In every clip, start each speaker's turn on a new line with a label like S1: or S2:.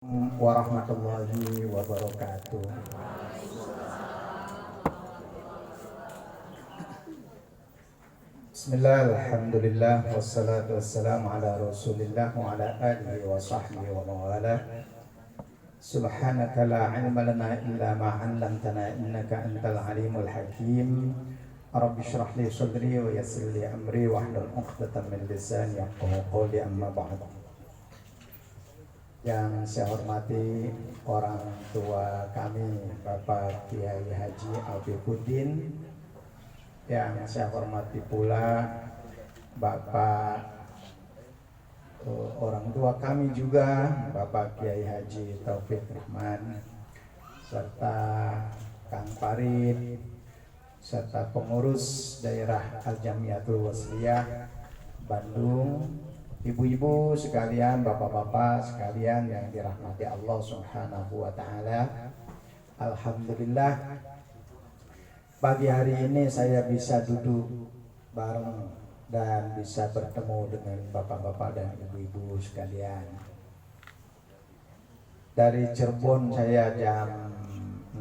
S1: Warahmatullahi wabarakatuh. Bismillah, alhamdulillah, wassalatu wassalamu ala rasulillah wa ala alihi wa sahbihi wa mawalah. Subhanaka la ilma lana illa ma 'allamtana innaka antal alimul hakim. Rabbi shrah li sadri wa yassir li amri wahlul 'uqdatam min lisani yafqahu qawli, amma ba'd. Yang saya hormati orang tua kami, Bapak Kiai Haji Afifuddin. Yang saya hormati pula Bapak orang tua kami juga, Bapak Kiai Haji Taufik Rahman, serta Kang Farid, serta pengurus daerah Al-Jamiatul Wasliyah Bandung, ibu-ibu sekalian, bapak-bapak sekalian yang dirahmati Allah Subhanahu wa taala. Alhamdulillah, pagi hari ini saya bisa duduk bareng dan bisa bertemu dengan bapak-bapak dan ibu-ibu sekalian. Dari Cirebon saya jam 6.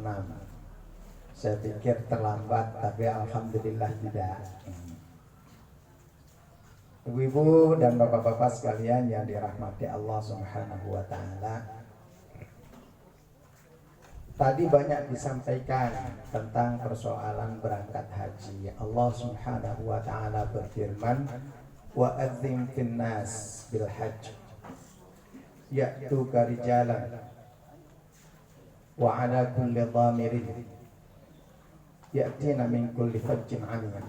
S1: Saya pikir terlambat, tapi alhamdulillah tidak. Ibu-ibu dan bapak-bapak sekalian yang dirahmati Allah Subhanahu wa taala, tadi banyak disampaikan tentang persoalan berangkat haji. Allah Subhanahu wa taala berfirman, wa adzim fin nas bil hajj ya'tuka rijalan wa ala kulli dhamirin ya'tina min kulli fajjin 'amik.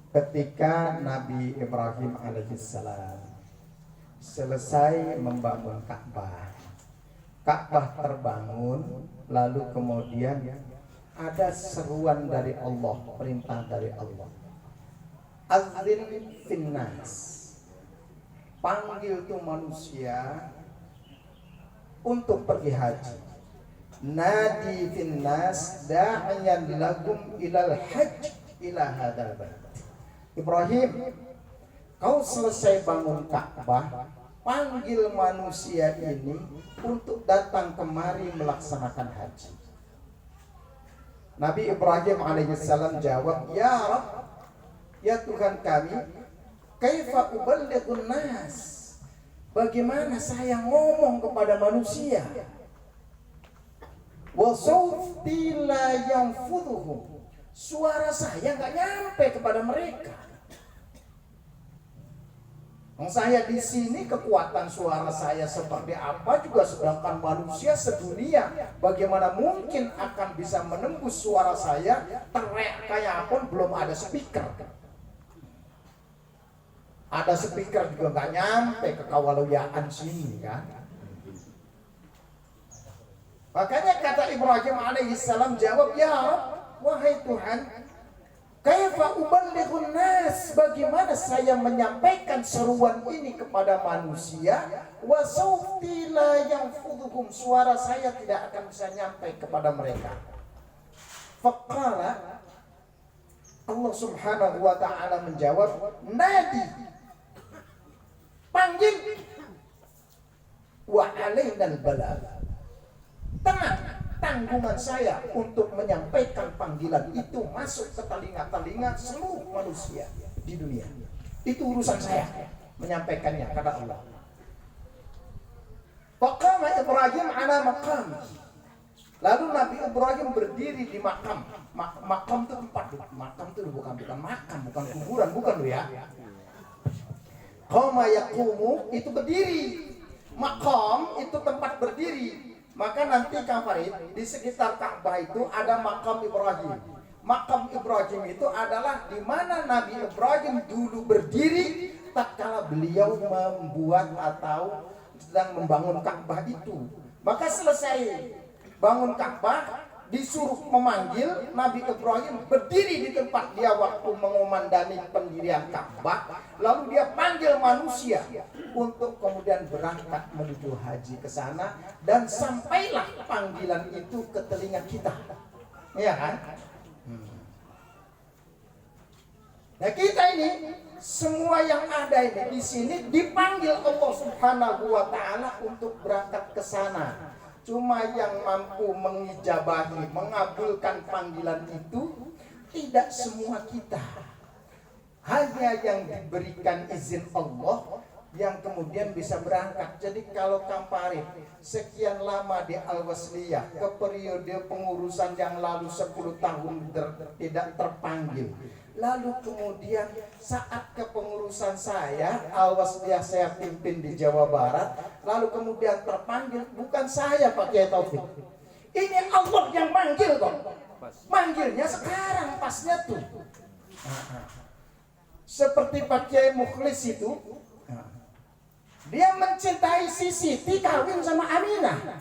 S1: Ketika Nabi Ibrahim alaihissalam selesai membangun Ka'bah, Ka'bah terbangun, lalu kemudian ada seruan dari Allah, perintah dari Allah. Adzin finnas, panggil tuh manusia untuk pergi haji. Nadi finnas da'iyan lakum ilal hajj ila hadzal bait. Ibrahim, kau selesai bangun Ka'bah, panggil manusia ini untuk datang kemari melaksanakan haji. Nabi Ibrahim alaihissalam jawab, ya Rabb, ya Tuhan kami, kaifa uballighun nas, bagaimana saya ngomong kepada manusia? Wa sawti la yanfudhuhum, suara saya nggak nyampe kepada mereka. Saya di sini kekuatan suara saya seperti apa juga, sedangkan manusia sedunia bagaimana mungkin akan bisa menembus suara saya? Teriak kayak pun belum ada speaker. Ada speaker juga nggak nyampe ke kawaluyaan sini kan. Makanya kata Ibrahim alaihissalam jawab, ya Rabb, wahai Tuhan, kaifa uballighun nas, bagaimana saya menyampaikan seruan ini kepada manusia? Wa sawti la yanfudhuhum, suara saya tidak akan bisa nyampe kepada mereka. Faqala, Allah Subhanahu wa taala menjawab, nadi, panggil, wa alainal balagh, tenang, tanggungan saya untuk menyampaikan panggilan itu masuk ke telinga-telinga seluruh manusia di dunia. Itu urusan saya menyampaikannya, kata Allah. Faqama Ibrahim ala maqam, lalu Nabi Ibrahim berdiri di makam. Makam itu tempat, makam itu bukan makam, bukan kuburan, bukan loh ya. Qama yaqumu, itu berdiri. Makam itu tempat berdiri. Maka nanti Kang Farid, di sekitar Ka'bah itu ada makam Ibrahim. Makam Ibrahim itu adalah di mana Nabi Ibrahim dulu berdiri tatkala beliau membuat atau sedang membangun Ka'bah itu. Maka selesai bangun Ka'bah, disuruh memanggil, Nabi Ibrahim berdiri di tempat dia waktu mengomandani pendirian Ka'bah, lalu dia panggil manusia untuk kemudian berangkat menuju haji ke sana, dan sampailah panggilan itu ke telinga kita. Ya kan? Nah kita ini semua yang ada ini di sini dipanggil Allah Subhanahu wa taala untuk berangkat ke sana. Cuma yang mampu mengijabahi, mengabulkan panggilan itu tidak semua kita. Hanya yang diberikan izin Allah yang kemudian bisa berangkat. Jadi kalau Kang Farid sekian lama di Al-Wasliyah, ke periode pengurusan yang lalu 10 tahun tidak terpanggil. Lalu kemudian saat kepengurusan saya, Al-Wasliyah saya pimpin di Jawa Barat, lalu kemudian terpanggil, bukan saya Pak Kiai Taufik. Ini Allah yang manggil kok. Manggilnya sekarang pasnya tuh. Seperti Pak Kiai Mukhlis itu, dia mencintai si Siti kawin sama Aminah.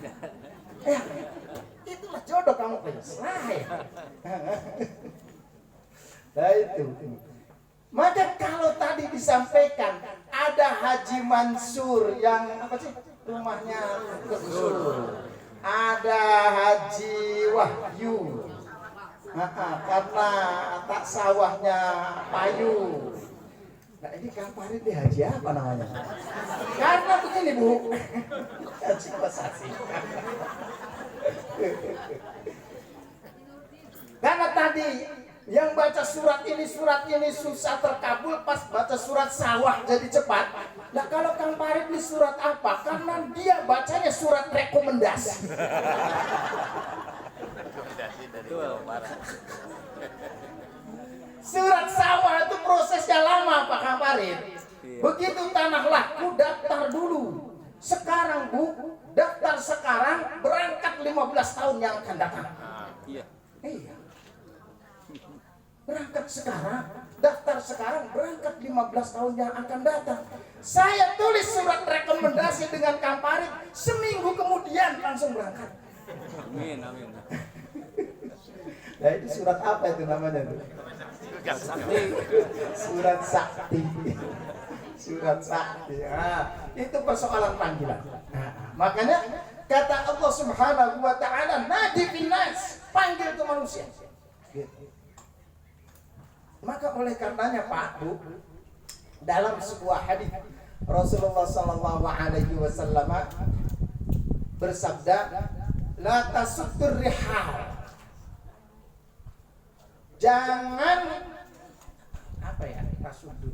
S1: Ya, itulah jodoh kamu Mukhlis. Nah itu. Maka kalau tadi disampaikan ada Haji Mansur yang apa sih rumahnya Mansur, ada Haji Wahyu, karena tak sawahnya payu. Nah ini Kang Farid nih haji apa namanya? Karena begini Bu, haji kosasi. Karena tadi yang baca surat ini susah terkabul, pas baca surat sawah jadi cepat. Nah kalau Kang Farid ini surat apa? Karena dia bacanya surat rekomendasi. Surat sawah itu prosesnya lama Pak Kang Farid. Begitu tanah laku daftar dulu. Sekarang Bu, daftar sekarang berangkat 15 tahun yang akan datang. Iya. Berangkat sekarang, daftar sekarang, berangkat 15 tahun yang akan datang. Saya tulis surat rekomendasi dengan Kang Farid, seminggu kemudian langsung berangkat. Amin, amin. Nah itu surat apa itu namanya tuh? Surat sakti. Surat sakti. Nah, itu persoalan panggilan. Nah, makanya kata Allah Subhanahu wa taala, nadi binas, panggil ke manusia. Maka oleh karenanya Pak Bu, dalam sebuah hadis Rasulullah sallallahu alaihi wasallam bersabda, la tasuttur rihal. Jangan apa ya? Tasuddu.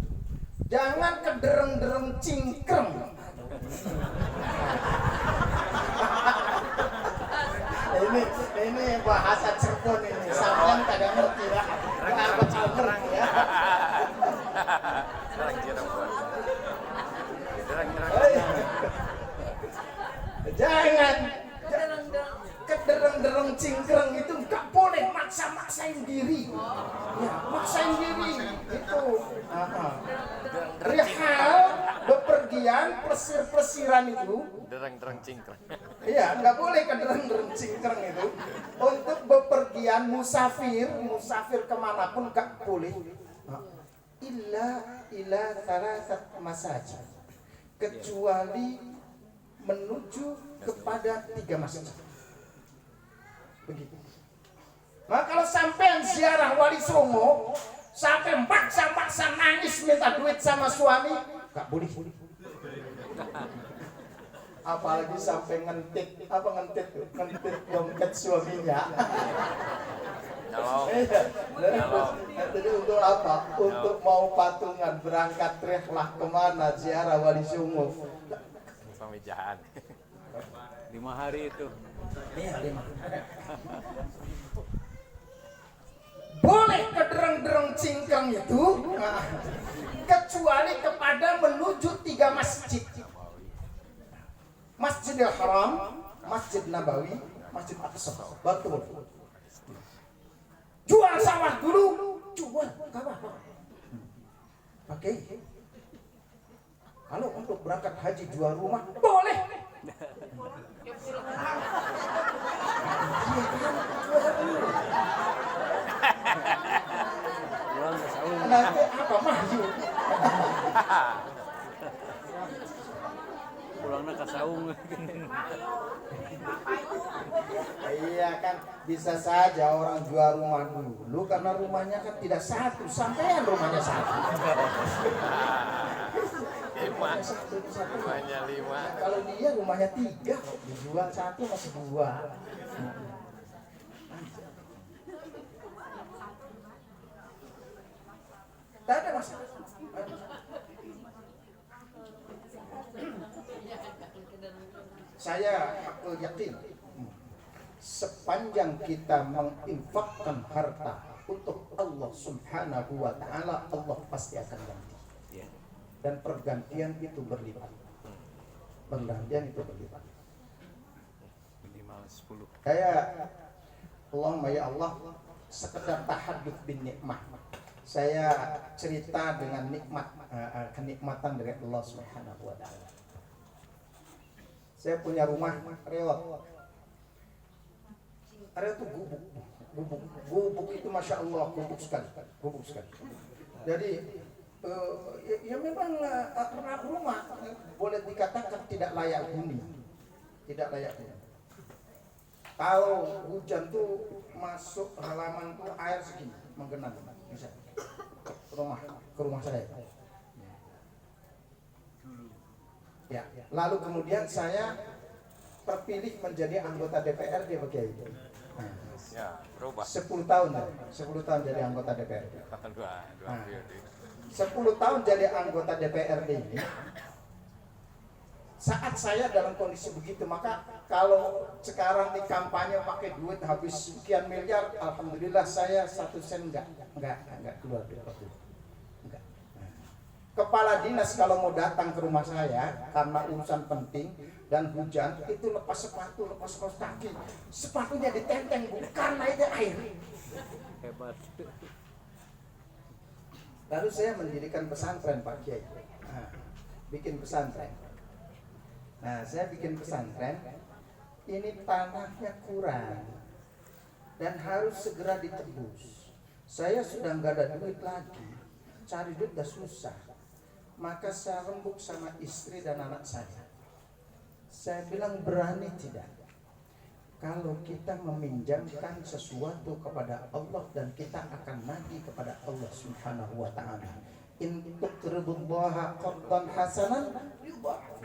S1: Jangan kedereng-dereng cingkrem. ini bahasa Cirebon ini. Sampean kagak ngerti lah. Apa Cirebon ya? Jangan kedereng-dereng cingkreng itu nggak boleh maksa-maksain diri. Ya, maksain diri itu. Rihal bepergian, plesir-plesiran itu. Dereng-dereng cingkreng. Iya, nggak boleh kedereng-dereng cingkreng itu. Untuk bepergian musafir kemanapun nggak boleh. Illa thalathat masajid, kecuali menuju kepada 3 masjid. Begitu. Nah kalau sampean ziarah Wali Songo sampai maksa-maksa nangis minta duit sama suami, nggak boleh. Apalagi sampai ngentit dompet suaminya. Jadi untuk apa? Untuk mau patungan berangkat rehlah kemana ziarah Wali Songo. Pemijahan 5 hari itu. Iya 5. Boleh kedereng-dereng cingkreng itu, kecuali kepada menuju 3 masjid. Masjidil Haram, Masjid Nabawi, Masjid Aqsa. Betul. Jual sawah dulu, jual apa? Oke. Kalau untuk berangkat haji jual rumah, boleh. Nanti apa maju? Pulangnya ke saung. Iya kan, bisa saja orang jual rumah dulu karena rumahnya kan tidak satu, sampean rumahnya satu.
S2: Rumahnya 5.
S1: Nah, kalau dia rumahnya 3, dijual 1 masih 2. Tak ada masalah. Saya aku yakin sepanjang kita menginfakkan harta untuk Allah Subhanahu wa taala, Allah pasti akan ganti. Dan pergantian itu berlipat. Pergantian itu berlipat.
S2: Minimal 10.
S1: Kayak Allahumma ya Allah, sekedar tahadduts bin nikmah. Saya cerita dengan nikmat, kenikmatan dari Allah Subhanahu wa taala. Saya punya rumah rewat. Area itu gubuk itu masya Allah gubuk sekali. Jadi ya memang rumah boleh dikatakan tidak layak huni, Kalau hujan tuh masuk halaman tuh air segini menggenang, bisa ke rumah saya. Ya, lalu kemudian saya terpilih menjadi anggota DPRD Pak Kiai.
S2: Ya, berubah.
S1: 10 tahun jadi anggota DPRD.
S2: Dua periode.
S1: 10 tahun jadi anggota DPRD ini, saat saya dalam kondisi begitu, maka kalau sekarang di kampanye pakai duit habis sekian miliar, alhamdulillah saya 1 sen enggak keluar dari itu. Enggak. Kepala dinas kalau mau datang ke rumah saya karena urusan penting dan hujan, itu lepas sepatu, lepas kaos kaki, sepatunya ditenteng karena itu air.
S2: Hebat.
S1: Lalu saya mendirikan pesantren Pak Kiai. Bikin pesantren. Nah, saya bikin pesantren. Ini tanahnya kurang dan harus segera ditebus. Saya sudah nggak ada duit lagi, cari duit udah susah. Maka saya rembuk sama istri dan anak saya. Saya bilang berani tidak? Kalau kita meminjamkan sesuatu kepada Allah dan kita akan nagih kepada Allah Subhanahu wa taala. In tuqridullaha qardan hasanan yudha'af.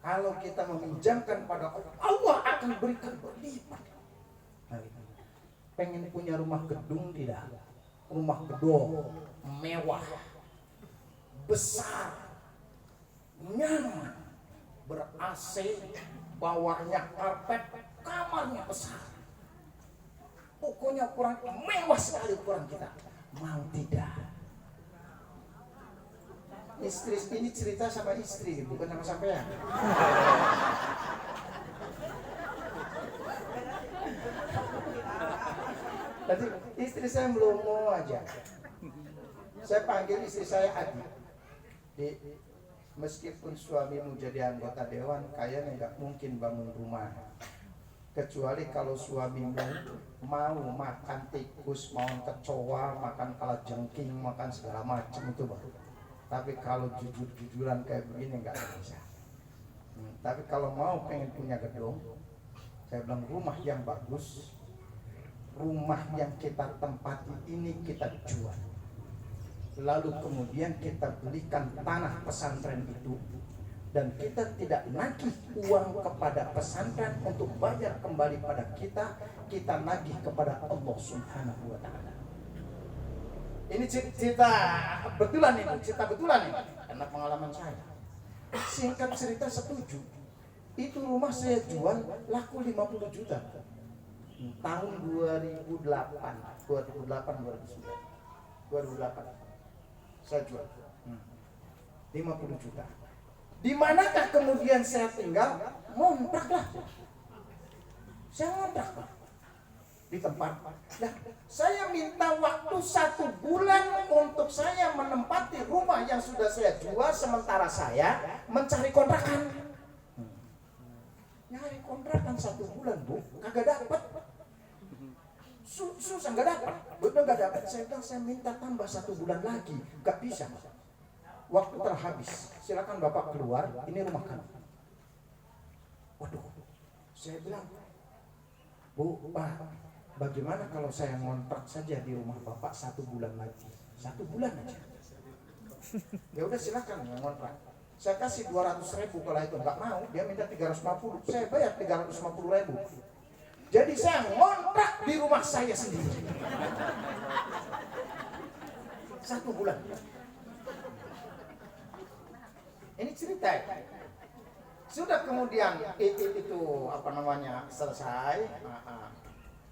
S1: Kalau kita meminjamkan pada Allah, Allah akan berikan berlipat. Pengen punya rumah gedung tidak? Rumah gedung mewah, besar, nyaman, ber-AC, bawahnya karpet, kamarnya besar. Pokoknya ukuran mewah sekali ukuran kita. Mau tidak? Istri ini cerita sama istri, bukan sama sampean. Tadi istri saya belum mau aja. Saya panggil istri saya Adi. Meskipun suamimu jadi anggota dewan, kayaknya nggak mungkin bangun rumah. Kecuali kalau suamimu mau makan tikus, mau kecoa, makan kalajengking, makan segala macam itu baru. Tapi kalau jujur-jujuran kayak begini nggak bisa. Tapi kalau mau pengen punya gedung, saya bilang rumah yang bagus, rumah yang kita tempati ini kita jual. Lalu kemudian kita belikan tanah pesantren itu dan kita tidak nagih uang kepada pesantren untuk bayar kembali pada kita nagih kepada Allah Subhanahu wa taala. Ini cerita betulan ini, karena pengalaman saya. Singkat cerita setuju. Itu rumah saya jual laku 50 juta. Tahun 2008 saya jual 50 juta. Di manakah kemudian saya tinggal? Ngontrak lah. Saya ngontrak lah di tempat. Nah, saya minta waktu 1 bulan untuk saya menempati rumah yang sudah saya jual, sementara saya mencari kontrakan. Nyari kontrakan 1 bulan, Bu, kagak dapat. Susah, nggak dapat. Betul nggak dapat. Saya bilang saya minta tambah 1 bulan lagi, nggak bisa. Waktu terhabis. Silakan Bapak keluar. Ini rumah kamu. Waduh, saya bilang, Bu, Pak, bagaimana kalau saya ngontrak saja di rumah Bapak 1 bulan lagi? 1 bulan aja. Ya udah silakan ngontrak. Saya kasih 200.000 kalau itu nggak mau, dia minta 350, saya bayar 350.000. Jadi saya ngontrak di rumah saya sendiri. 1 bulan. Ini cerita ya. Sudah kemudian itu apa namanya selesai.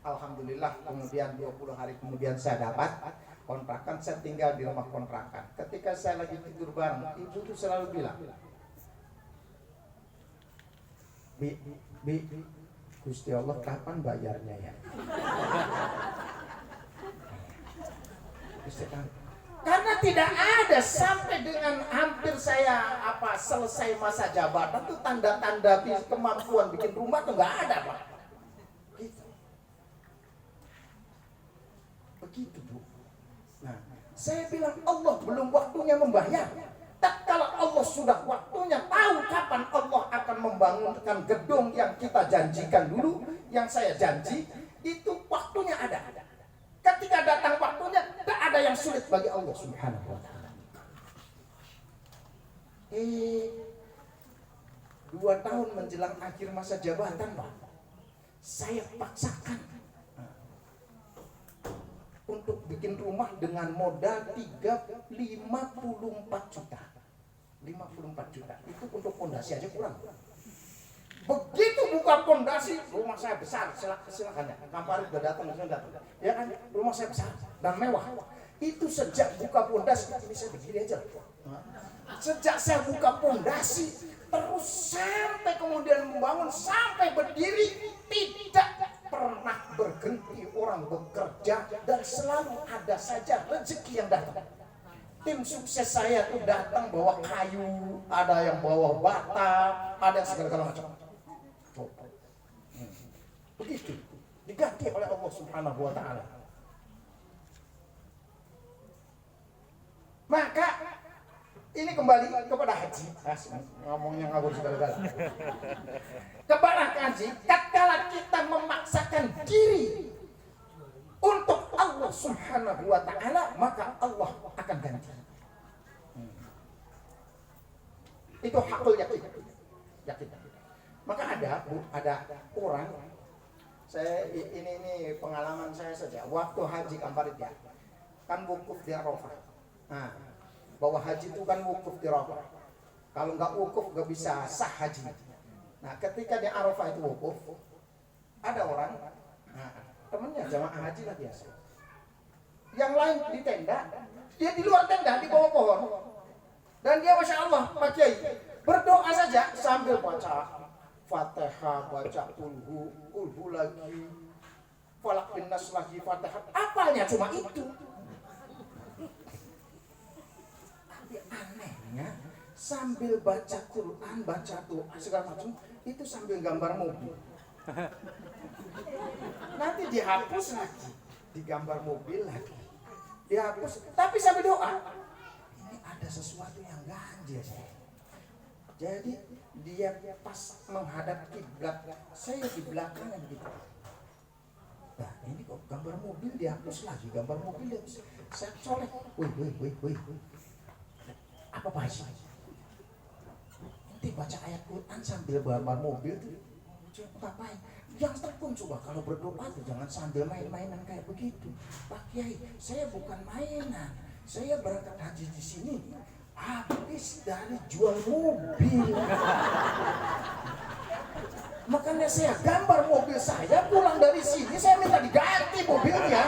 S1: Alhamdulillah kemudian 20 hari kemudian saya dapat kontrakan, saya tinggal di rumah kontrakan. Ketika saya lagi tidur bareng, ibu tuh selalu bilang, Bi, Gusti Allah kapan bayarnya ya? Karena tidak ada sampai dengan hampir saya selesai masa jabatan tuh tanda-tanda kemampuan bikin rumah tuh nggak ada, Pak. Begitu, Bu. Nah, saya bilang Allah belum waktunya membayar. Tak kalau Allah sudah waktunya, tahu kapan Allah akan membangunkan gedung yang kita janjikan dulu, yang saya janji, itu waktunya ada. Ketika datang waktunya, tak ada yang sulit bagi Allah Subhanahu wa ta'ala. 2 tahun menjelang akhir masa jabatan, Pak, saya paksakan untuk bikin rumah dengan modal 54 juta. 54 juta. Itu untuk fondasi aja kurang. Begitu buka fondasi, rumah saya besar, silakan ya. Kampari udah datang, ya kan? Rumah saya besar dan mewah. Itu sejak buka fondasi, ini saya berdiri aja. Sejak saya buka fondasi, terus sampai kemudian membangun, sampai berdiri, tidak pernah berhenti orang bekerja dan selalu ada saja rezeki yang datang. Tim sukses saya tuh datang bawa kayu, ada yang bawa bata, ada yang segala macam. Begitu diganti oleh Allah Subhanahu wa ta'ala. Maka ini kembali kepada haji. Ngomongnya ngabur segala-gala. Kepada haji, tatkala kita memaksakan diri untuk Allah Subhanahu wa ta'ala, maka Allah akan ganti. Itu hakul yakin. Maka ada orang, saya ini pengalaman saya saja. Waktu haji Kamparit ya, kan wukuf di Arafah. Nah, bahwa haji itu kan wukuf di Arafah. Kalau nggak wukuf nggak bisa sah haji. Nah, ketika di Arafah itu wukuf, ada orang, temennya jamaah haji lah biasa. Yang lain di tenda, dia di luar tenda di bawah pohon. Dan dia Masya Allah, Pak Kiai, berdoa saja sambil baca Fatihah, baca kulhu lagi, Falak bin Nas lagi, Fatihah. Apalnya cuma itu. Tapi anehnya, sambil baca Quran, baca doa segala macam, itu sambil gambar mobil. Nanti dihapus lagi, digambar mobil lagi, dihapus, tapi sambil doa. Ini ada sesuatu yang ganjil saya. Jadi dia pas menghadap kiblat, saya di belakangnya begitu. Nah ini kok gambar mobil dihapus lagi, gambar mobil dihapus. Saya colek, wih. Apa Pak Haji? Nanti baca ayat Quran sambil gambar mobil tuh, ngapain? Yang tekun coba kalau berdoa tuh jangan sambil main-mainan kayak begitu. Pak Kiai, saya bukan mainan. Saya berangkat haji di sini habis dari jual mobil. Makanya saya gambar mobil saya, pulang dari sini saya minta diganti mobilnya.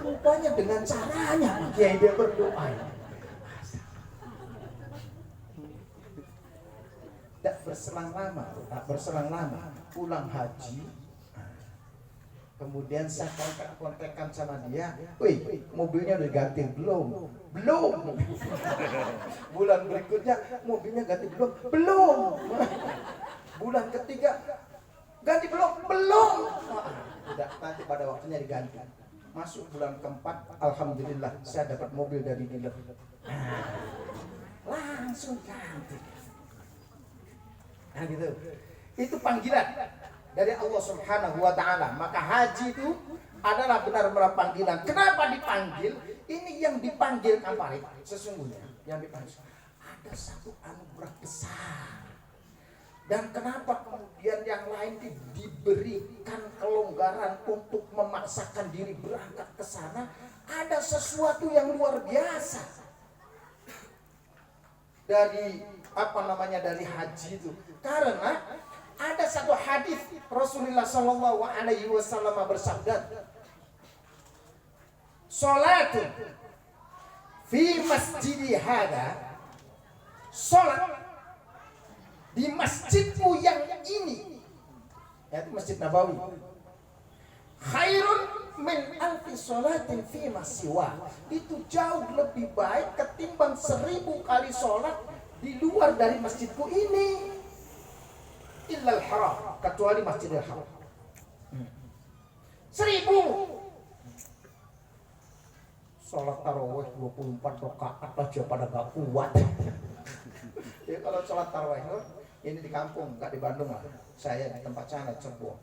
S1: Rupanya dengan caranya Pak Kiai dia berdoa. Tak berselang lama pulang haji. Kemudian saya kontak-kontakan sama dia, wih, mobilnya udah diganti belum? Bulan berikutnya mobilnya ganti belum? Bulan ketiga ganti belum? Udah, nanti pada waktunya diganti. Masuk bulan keempat, alhamdulillah saya dapat mobil dari dealer. Langsung ganti. Nah gitu. Itu panggilan dari Allah Subhanahu wa taala. Maka haji itu adalah benar-benar panggilan. Kenapa dipanggil? Ini yang dipanggil Kamparit sesungguhnya yang dipanggil ada satu anugerah besar. Dan kenapa kemudian yang lain diberikan kelonggaran untuk memaksakan diri berangkat ke sana? Ada sesuatu yang luar biasa dari dari haji itu. Karena ada satu hadis Rasulullah Shallallahu Alaihi Wasallam bersabda, "Salatun fi masjidi hada, salat di masjidku yang ini, yaitu Masjid Nabawi, khairun min alfi sholatin fi masiwa." Itu jauh lebih baik ketimbang 1000 kali sholat di luar dari masjidku ini. Illal haram, kecuali Masjidil Haram. 1000 sholat tarawih 24 rakaat aja pada gak kuat. Ya kalau sholat tarawih ini di kampung, nggak di Bandung lah. Saya di tempat sana Cirebon.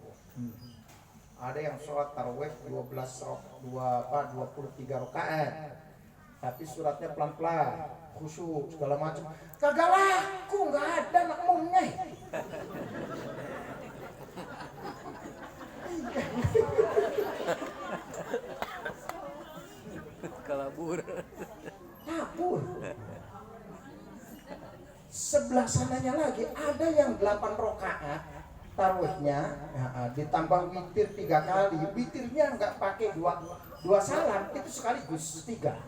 S1: Ada yang sholat tarawih 23 rakaat, tapi suratnya pelan-pelan, khusyuk segala macam. Kagak laku, nggak ada makmumnya.
S2: Kabur.
S1: Sebelah sananya lagi ada yang 8 rakaat tarawihnya, ditambah witir 3 kali. Witirnya nggak pakai dua salam, itu sekaligus 3.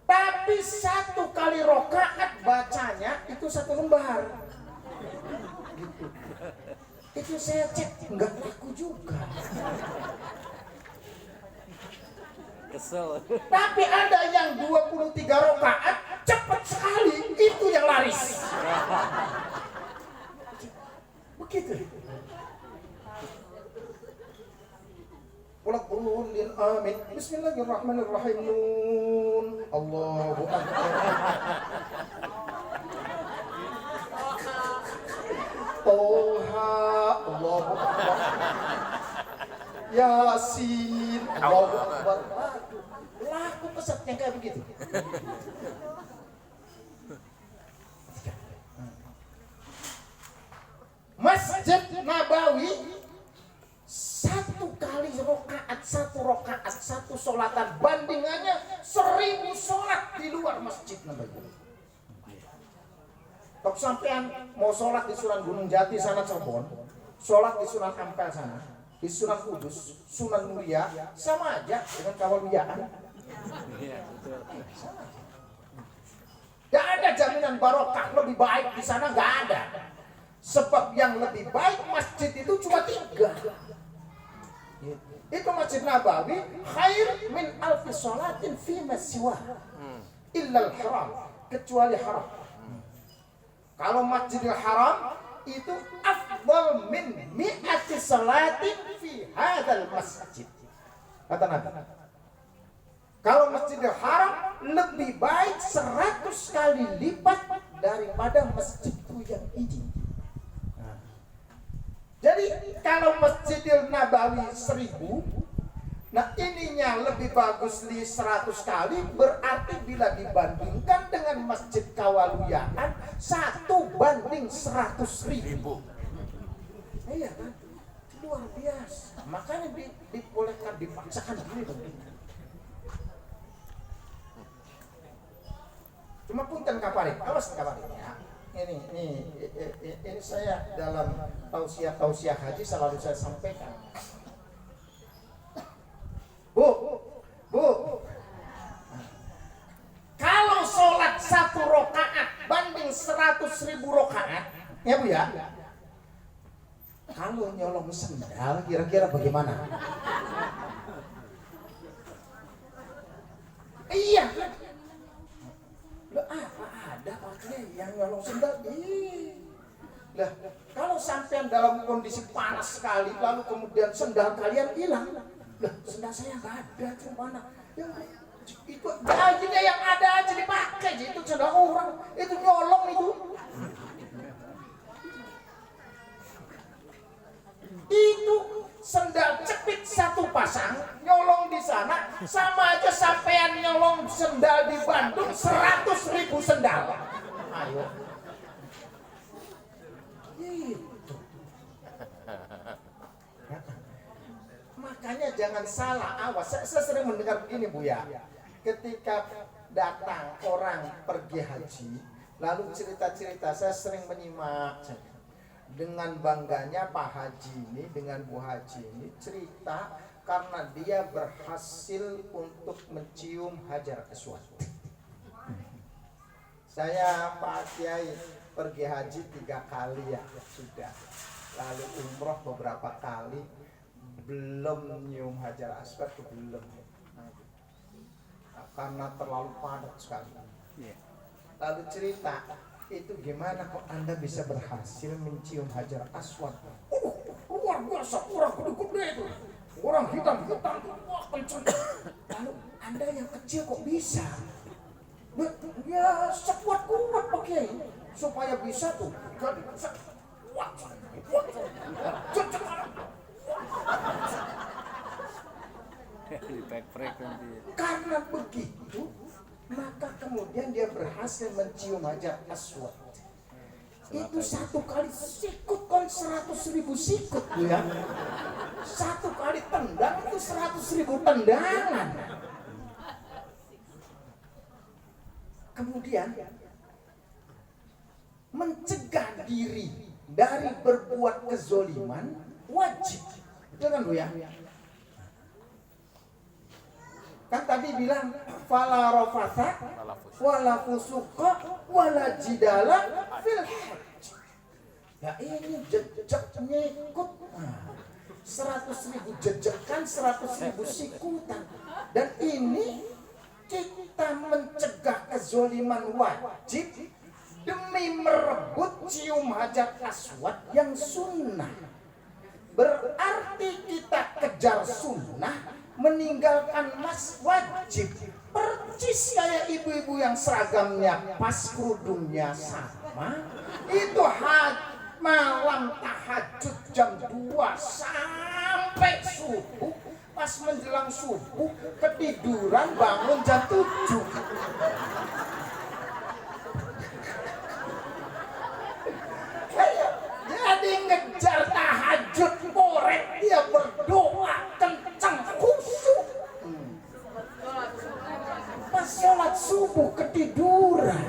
S1: Tapi 1 kali rakaat bacanya itu 1 lembar. Gitu. Itu saya cek nggak laku juga.
S2: Kesel.
S1: Tapi ada yang 23 rakaat cepat sekali, itu yang laris. Begitu. Walaqulil amin. Bismillahirrahmanirrahim. Nun. Allahu akbar. Toha. Allahu akbar. Yasin. Allahu akbar. Laku pesatnya kayak begitu. Masjid Nabawi 1 kali rakaat, 1 rakaat, 1 sholatan bandingannya 1000 sholat di luar Masjid Nabawi. Kalau sampean mau sholat di Sunan Gunung Jati sana Cirebon, sholat di Sunan Ampel sana, di Sunan Kudus, Sunan Muria, sama aja dengan Kawaluyaan. Gak ada jaminan barokah lebih baik di sana, gak ada. Sebab yang lebih baik masjid itu cuma 3. Itu Masjid Nabawi khair min alfi sholatin fi masiwa illal haram, kecuali haram. Kalau Masjidil Haram itu afdal min mi'ati sholatin fi hadzal masjid. Kata Nabi, kalau Masjidil Haram lebih baik 100 kali lipat daripada masjidku yang ini. Jadi kalau Masjidil Nabawi 1000, nah ininya lebih bagus di 100 kali, berarti bila dibandingkan dengan Masjid Kawaluyaan 1 banding 100.000. Iya kan? Luar biasa. Makanya dibolehkan, dipaksakan diri begitu. Cuma punten Kaparit, awas Kaparit ya. Ini saya dalam tausiah haji selalu saya sampaikan. Bu, kalau sholat 1 rakaat banding 100.000 rakaat, ya Bu ya. Kalau nyolong sendal kira-kira bagaimana? Iya. Loh, apa ada pakai yang nyolong sendal? Lah, kalau sampean dalam kondisi panas sekali lalu kemudian sendal kalian hilang, lah sendal saya nggak ada, cuma mana? Ya, itu bajunya yang ada aja dipakai, itu sendal orang, itu nyolong itu. 100.000 sendal. Ayo. Gitu. Makanya jangan salah, awas. Saya sering mendengar begini Bu ya. Ketika datang orang pergi haji, lalu cerita-cerita, saya sering menyimak dengan bangganya Pak Haji ini dengan Bu Haji ini cerita karena dia berhasil untuk mencium Hajar Aswad. Saya Pak Kiai pergi haji 3 kali ya sudah, lalu umroh beberapa kali, belum nyium Hajar Aswad belum, karena terlalu padat sekali. Lalu cerita, itu gimana kok Anda bisa berhasil mencium Hajar Aswad? Luar biasa, orang gede-gede itu, orang hitam-hitam, wah kenceng. Lalu Anda yang kecil kok bisa? Ya sekuat-kuat pakai supaya bisa tuh. Karena begitu, maka kemudian dia berhasil mencium Hajar Aswad. Itu 1 kali sikut kan 100.000 sikut ya. 1 kali tendang itu 100.000 tendangan. Kemudian mencegah diri dari berbuat kezoliman wajib. Itu kan Bu ya. Kan tadi bilang fala rafatha wala fusuqa wala jidala fil hajj. Ya ini jejaknya ikut 100.000 jejakan, 100.000 sikutan. Dan ini kita mencegah kezoliman wajib demi merebut cium Hajar Aswad yang sunnah. Berarti kita kejar sunnah, meninggalkan mas wajib. Percis kayak ibu-ibu yang seragamnya pas, kerudungnya sama. Itu malam tahajud jam 2 sampai subuh. Pas menjelang subuh ketiduran, bangun jam 7. Jadi ngejar tahajud korek, dia berdoa kencang khusyuk. Pas sholat subuh ketiduran,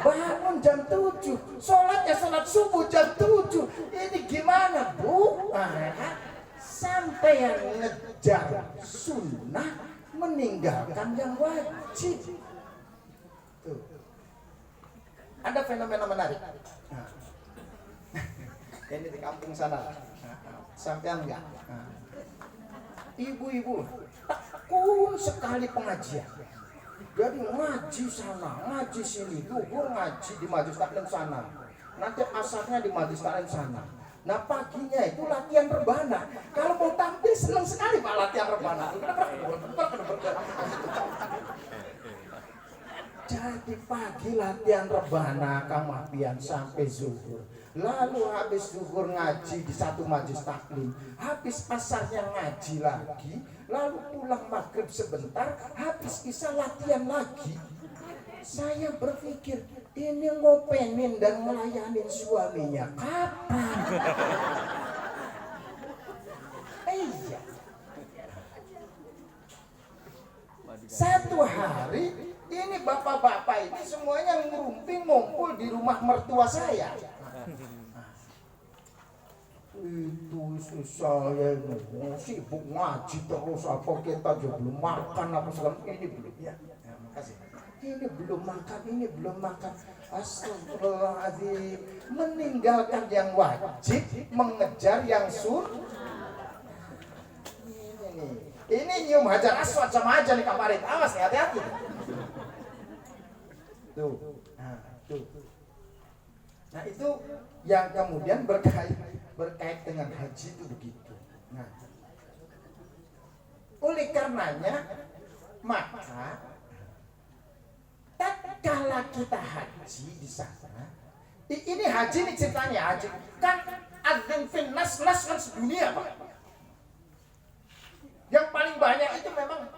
S1: bangun jam 7. Sholatnya sholat subuh jam 7. Ini gimana Bu? Sampai yang ngejar sunnah, meninggalkan yang wajib. Tuh. Ada fenomena menarik. Ini di kampung sana. Sampean enggak? Ibu-ibu tekun sekali pengajian. Jadi ngaji sana, ngaji sini, duhur ngaji di Majelis Taklim sana. Nanti asarnya di Majelis Taklim sana. Nah paginya itu latihan rebana. Kalau mau tampil senang sekali Pak latihan rebana. Jadi pagi latihan rebana Kang Mahpian sampai zuhur. Lalu habis zuhur ngaji di satu majelis taklim. Habis asarnya ngaji lagi. Lalu pulang maghrib sebentar. Habis isya latihan lagi. Saya berpikir, ini ngopenin dan melayanin suaminya kapan? Iya. Satu hari ini bapak-bapak ini semuanya ngumpul ngumpul di rumah mertua saya. Itu saya sibuk ngaji terus, apa kita juga belum makan apa segala ini belum ya. Makasih. Ini belum makan. Astagfirullahaladzim. Meninggalkan yang wajib, mengejar yang sunnah. Ini nyium Hajar Aswad sama aja nih Kak Farid. Awas nih, hati-hati. Tuh. Nah itu yang kemudian berkait dengan haji itu begitu. Nah, oleh karenanya maka tatkala kita haji di sana, ini haji nih ceritanya haji kan adzin fin nas kan sedunia Pak. Yang paling banyak itu memang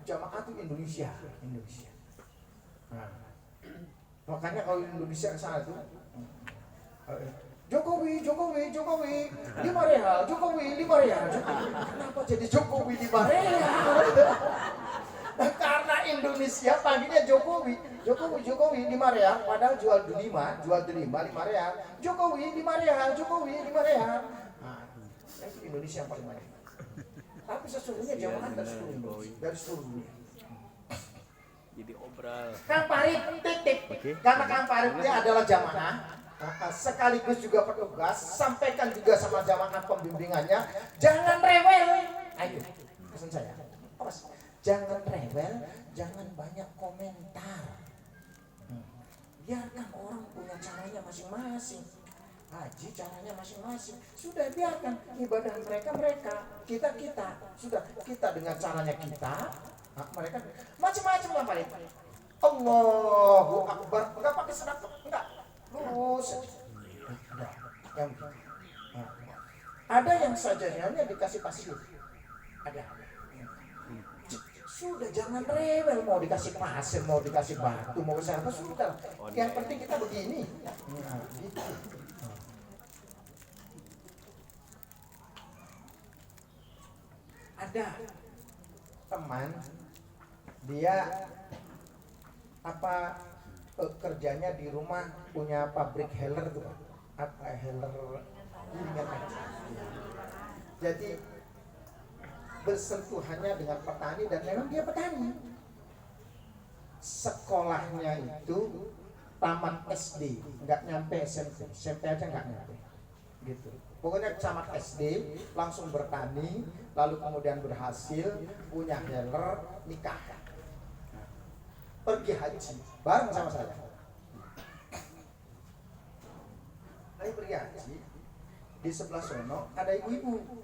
S1: jamaah itu Indonesia. Nah, makanya kalau Indonesia ke sana tuh Jokowi 5 real, Jokowi 5 real. Kenapa jadi Jokowi 5 real? Karena Indonesia panggilnya Jokowi 5 real, padahal jual 5 real. Jokowi 5 real. Nah, itu Indonesia yang paling banyak. Tapi sesungguhnya jamaah dari seluruh dunia.
S2: Jadi obral.
S1: Kang Farid titik. Karena Kang Farid dia adalah jamaah, sekaligus juga petugas, sampaikan juga sama jamaah pembimbingannya, jangan rewel. Ayo, pesan saya. Jangan rewel, jangan banyak komentar. Biarkan orang punya caranya masing-masing. Haji caranya masing-masing. Sudah biarkan ibadah mereka, kita. Sudah kita dengan caranya kita, mereka macam-macam lah Pak. Allahu Akbar. Enggak pakai sedekah, enggak. Lurus. Ada yang sajadahnya dikasih pasir. Ada. Sudah jangan rewel, mau dikasih pasir, mau dikasih batu, mau dikasih apa, sudah. Yang penting kita begini. Nah, gitu. Ada teman dia kerjanya di rumah punya pabrik heller tuh, heller gilingan. Jadi bersentuhannya dengan petani dan memang dia petani. Sekolahnya itu tamat SD, nggak nyampe SMP aja nggak nyampe, gitu. Pokoknya tamat SD langsung bertani, lalu kemudian berhasil punya heller, nikah, pergi haji bareng sama saya. Lagi pergi haji di sebelah sono ada ibu-ibu.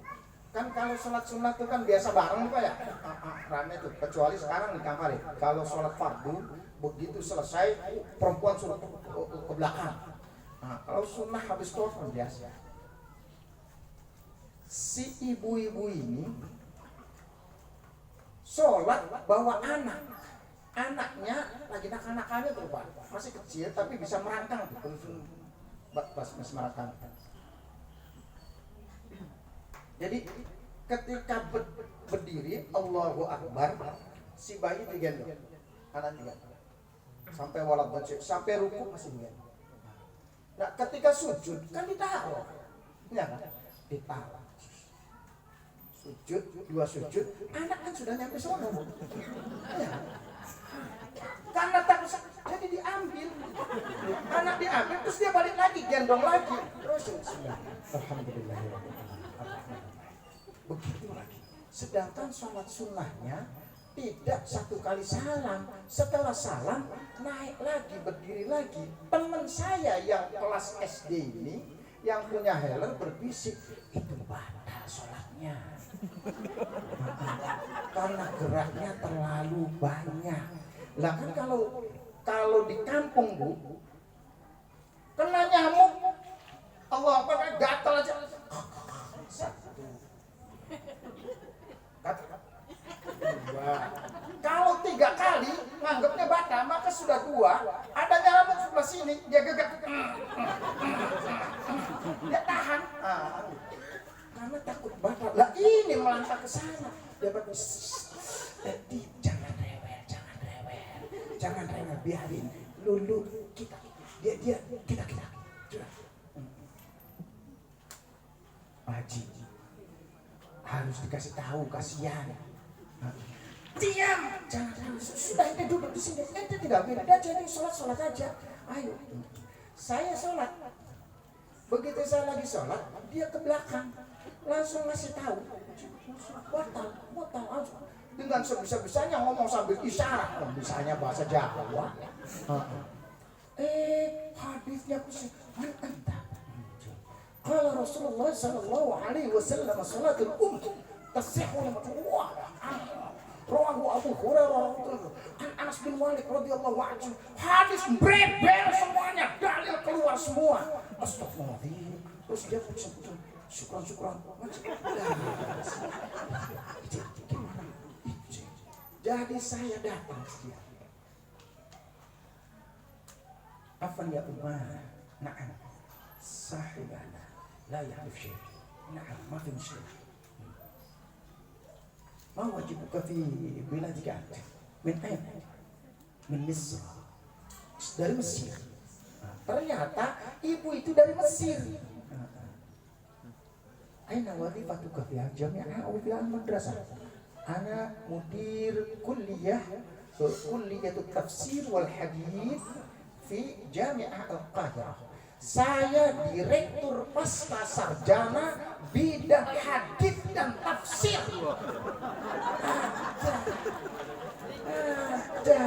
S1: Kan kalau sholat sunat itu kan biasa bareng Pak ya, rame tuh. Kecuali sekarang di kamar ya. Kalau sholat fardu begitu selesai perempuan suruh ke belakang. Nah, kalau sunnah habis telepon biasa. Si ibu-ibu ini sholat bawa anaknya lagi anak-anaknya tuh Pak, masih kecil tapi bisa merangkang tuh, masih merangkang. Jadi ketika berdiri Allahu Akbar, si bayi digendong, anak digendong sampai walat bacik, sampai ruku masih digendong. Nah ketika sujud kan ditaruh, ya kan? Ditaruh. Sujud, 2 sujud, anak kan sudah nyampe sono. Ya. Karena takut jadi diambil. Anak diambil terus dia balik lagi, gendong lagi. Terus sudah. Alhamdulillah. Begitu lagi. Sedangkan sholat sunnahnya tidak 1 kali salam. Setelah salam naik lagi, berdiri lagi. Teman saya yang kelas SD ini yang punya heller berbisik, itu batal sholatnya. Karena geraknya terlalu banyak. Lah kan kalau di kampung Bu, kena nyamuk, Allah pakai gatal aja. Kalau 3 kali nganggapnya batal, maka sudah 2. Ada nyamuk sebelah sini, dia gegak. Dia tahan. Karena takut batal. Lah ini melangkah ke sana. Dia jadi jangan rewel, biarin. Lulu kita. Dia kita. Haji harus dikasih tahu, kasihan. Diam, jangan. Sudah ente duduk di sini, ente tidak boleh. Dia jadi sholat aja. Ayo, saya sholat. Begitu saya lagi sholat, dia ke belakang, langsung ngasih tahu. Batal. Dengan sebisa-bisanya ngomong sambil isyarat, misalnya bahasa Jawa. Hadisnya anta. Kalau Rasulullah sallallahu alaihi wasallam salatul tasihhu wa rawahu Abu Hurairah an Anas bin Malik radhiyallahu anhu. Hadis berebel semuanya, dalil keluar semua. Astagfirullahaladzim. Terus dia syukur. Jadi saya datang dia. Afan ya Umar, na'am, sahibana, la ya'rif syai', na'am, ma fi mushkilah. Ma wajibuka fi biladika anta? Min ayn? Min Misr. Dari Mesir. Ternyata ibu itu dari Mesir. Aina wadhifatuka fi jami'ah aw fi al-madrasah? Ana mudir kulliyah tafsir wal hadith fi Jami'ah Al-Qahirah. Saya direktur pasca sarjana bidang hadis dan tafsir. Ada.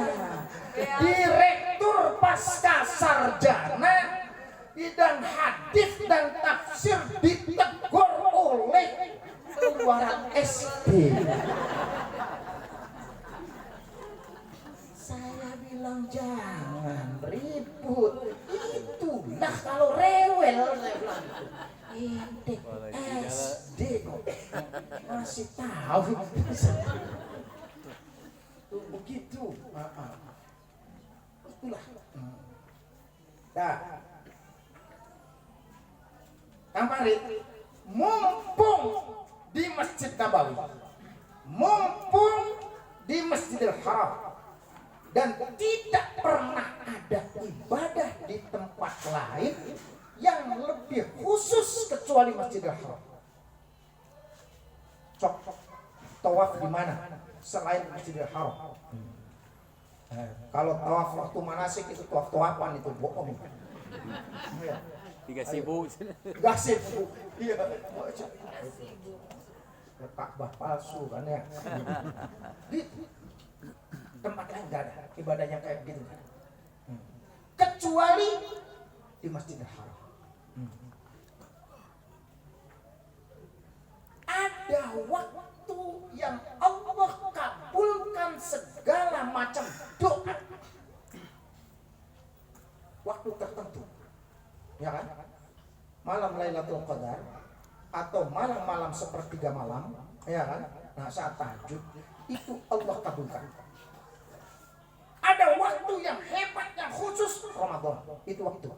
S1: Direktur pasca sarjana bidang hadis dan tafsir ditegur oleh keluaran SD. Saya bilang jangan ribut. Itulah kalau rewel, saya bilang. Ente SD kok masih tahu. Tuh begitu. Itulah. Nah, Kang Farid, mumpung di Masjid Nabawi, mumpung di Masjidil Haram, dan tidak pernah ada ibadah di tempat lain yang lebih khusus kecuali Masjidil Haram. Cok, tawaf di mana selain Masjidil Haram? Kalau tawaf waktu manasik itu tawaf-tawafan itu bohong.
S2: Tiga sibuk.
S1: Iya. Ka'bah palsu kan ya. Di tempat lain nggak ada ibadah yang kayak gitu. Kecuali di Masjidil Haram. Ada waktu yang Allah kabulkan segala macam doa. Waktu tertentu. Ya kan? Malam Lailatul Qadar atau malam-malam sepertiga malam, ya kan? Nah, saat tahajud itu Allah kabulkan. Ada waktu yang hebat yang khusus Ramadan, itu waktu.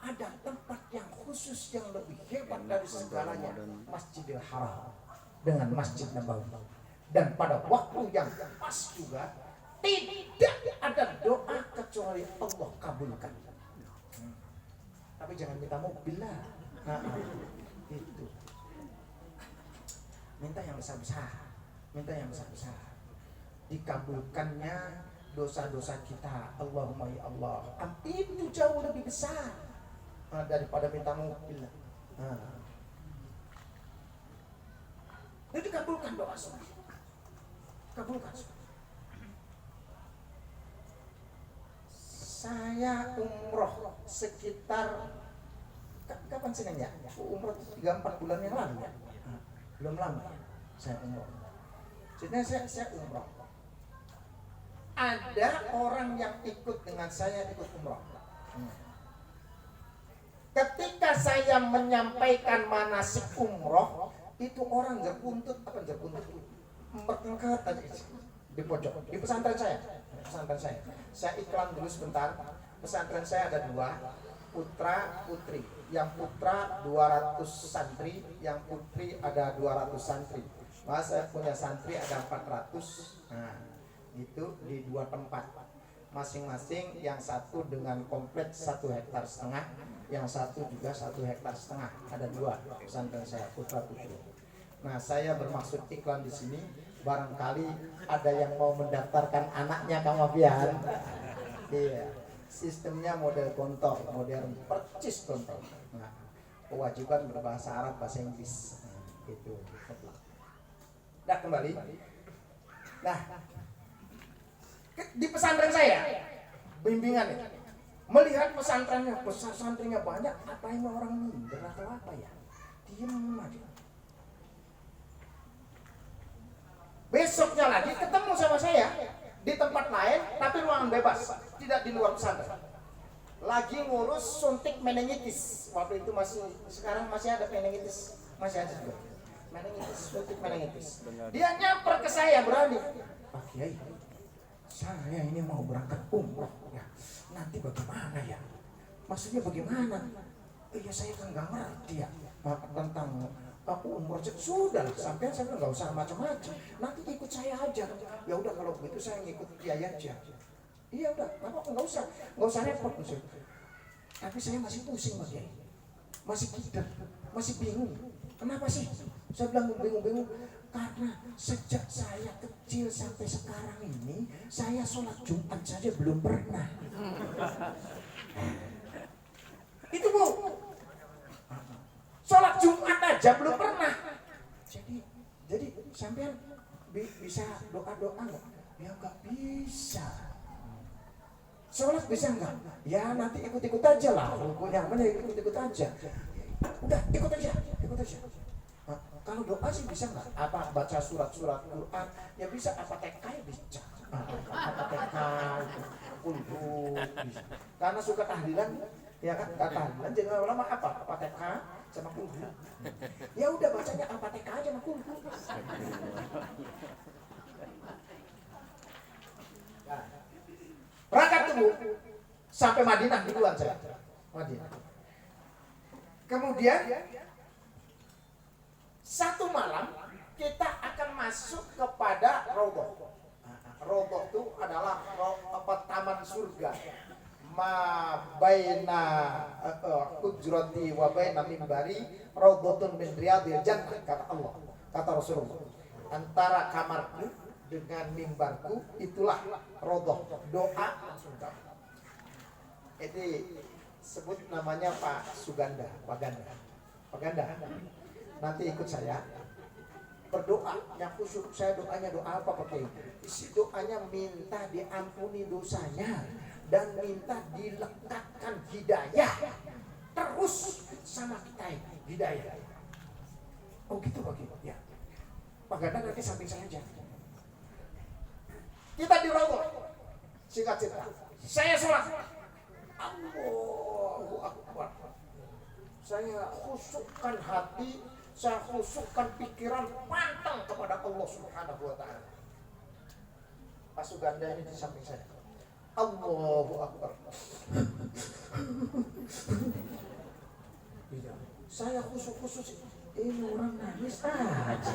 S1: Ada tempat yang khusus yang lebih hebat dari segalanya, Masjidil Haram dengan Masjid Nabawi. Dan pada waktu yang pas juga tidak ada doa kecuali Allah kabulkan. Tapi jangan minta mobil lah. Nah, itu. Minta yang besar-besar. Minta yang besar-besar. Dikabulkannya dosa-dosa kita. Allahumma ya Allah. Itu jauh lebih besar daripada minta mobil. Itu dikabulkan doa semua. Kabulkan semua. Saya umroh sekitar kapan sih ya? Umroh 3-4 bulan yang lalu ya. Belum lama ya. Saya umroh. Jadi saya umroh. Ada orang yang ikut dengan saya ikut umroh. Ketika saya menyampaikan manasik umroh, itu orang jerpuntut merengket aja di pojok di pesantren saya. Saya iklan dulu sebentar. Pesantren saya ada 2, putra putri. Yang putra 200 santri, yang putri ada 200 santri. Mas saya punya santri ada 400. Nah, itu di 2 tempat. Masing-masing yang satu dengan komplit 1,5 hektar, yang satu juga 1,5 hektar. Ada 2 pesantren saya putra putri. Nah, saya bermaksud iklan di sini. Barangkali ada yang mau mendaftarkan anaknya Kang Wafian. Iya, sistemnya model kontor, modern, percis kontor. Nah, kewajiban berbahasa Arab, bahasa Inggris. Itu. Nah, kembali. Nah, di pesantren saya, bimbingan ya. Melihat pesantrennya, santrinya banyak, apa ini orang minder atau apa ya? Diam aja. Besoknya lagi ketemu sama saya di tempat lain, tapi ruangan bebas, tidak di luar pesantren. Lagi ngurus suntik meningitis. Waktu itu sekarang masih ada meningitis, masih ada juga. meningitis. Dia nyamper ke saya berani. Pak Kiai, saya ini mau berangkat umroh ya. Nanti bagaimana ya? Maksudnya bagaimana? Ya saya kan nggak ngerti ya tentang umroh. Sudah sampai saya nggak usah macam-macam. Nanti ikut saya aja. Ya udah kalau begitu saya ngikut Kiai aja. Iya udah, nggak usah repot maksud. Tapi saya masih pusing Pak Kiai, masih tidak, masih bingung. Kenapa sih? Saya bilang bingung karena sejak saya kecil sampai sekarang ini saya sholat Jumat saja belum pernah. Itu Bu, sholat Jumat aja belum pernah. Jadi sampean bisa doa nggak? Ya nggak bisa. Sholat bisa nggak? Ya nanti ikut aja lah. Rukunya apa ya ikut aja. Udah ikut aja. Nah, kalau doa sih bisa nggak? Apa baca surat-surat Quran? Ya bisa. Apa TK ya bisa. Apa TK? Untuk bisa. Karena suka tahlilan, ya kan? Tahlilan jadi lama apa TK sama kulhu. Ya udah bacanya apa TK aja sama kulhu. Berangkat dulu sampai Madinah duluan saya. Madinah. Kemudian satu malam kita akan masuk kepada Raudhah. Raudhah itu adalah taman surga. Ma baina ujrati wa baina mimbari raudhatun min riyadil jannah, kata Allah, kata Rasulullah. Antara kamarku dengan mimbarku itulah Raudhah, doa langsung dapat. Ini sebut namanya Pak Suganda, Pak Ganda. Nanti ikut saya berdoa yang khusyuk. Saya doanya doa apa Pak Kiai? Isi doanya minta diampuni dosanya dan minta dilekatkan hidayah terus sama kita ini, hidayah. Oh gitu Pak Kiai. Ya. Pak Ganda nanti samping saya aja. Kita di Raudhah. Singkat cerita, saya sholat. Allahu Akbar. Saya khusyukkan hati, saya khusyukkan pikiran, pantang kepada Allah Subhanahu wa taala. Pak Suganda ini di samping saya. Allahu Akbar. Saya khusyuk. Ini orang nangis aja.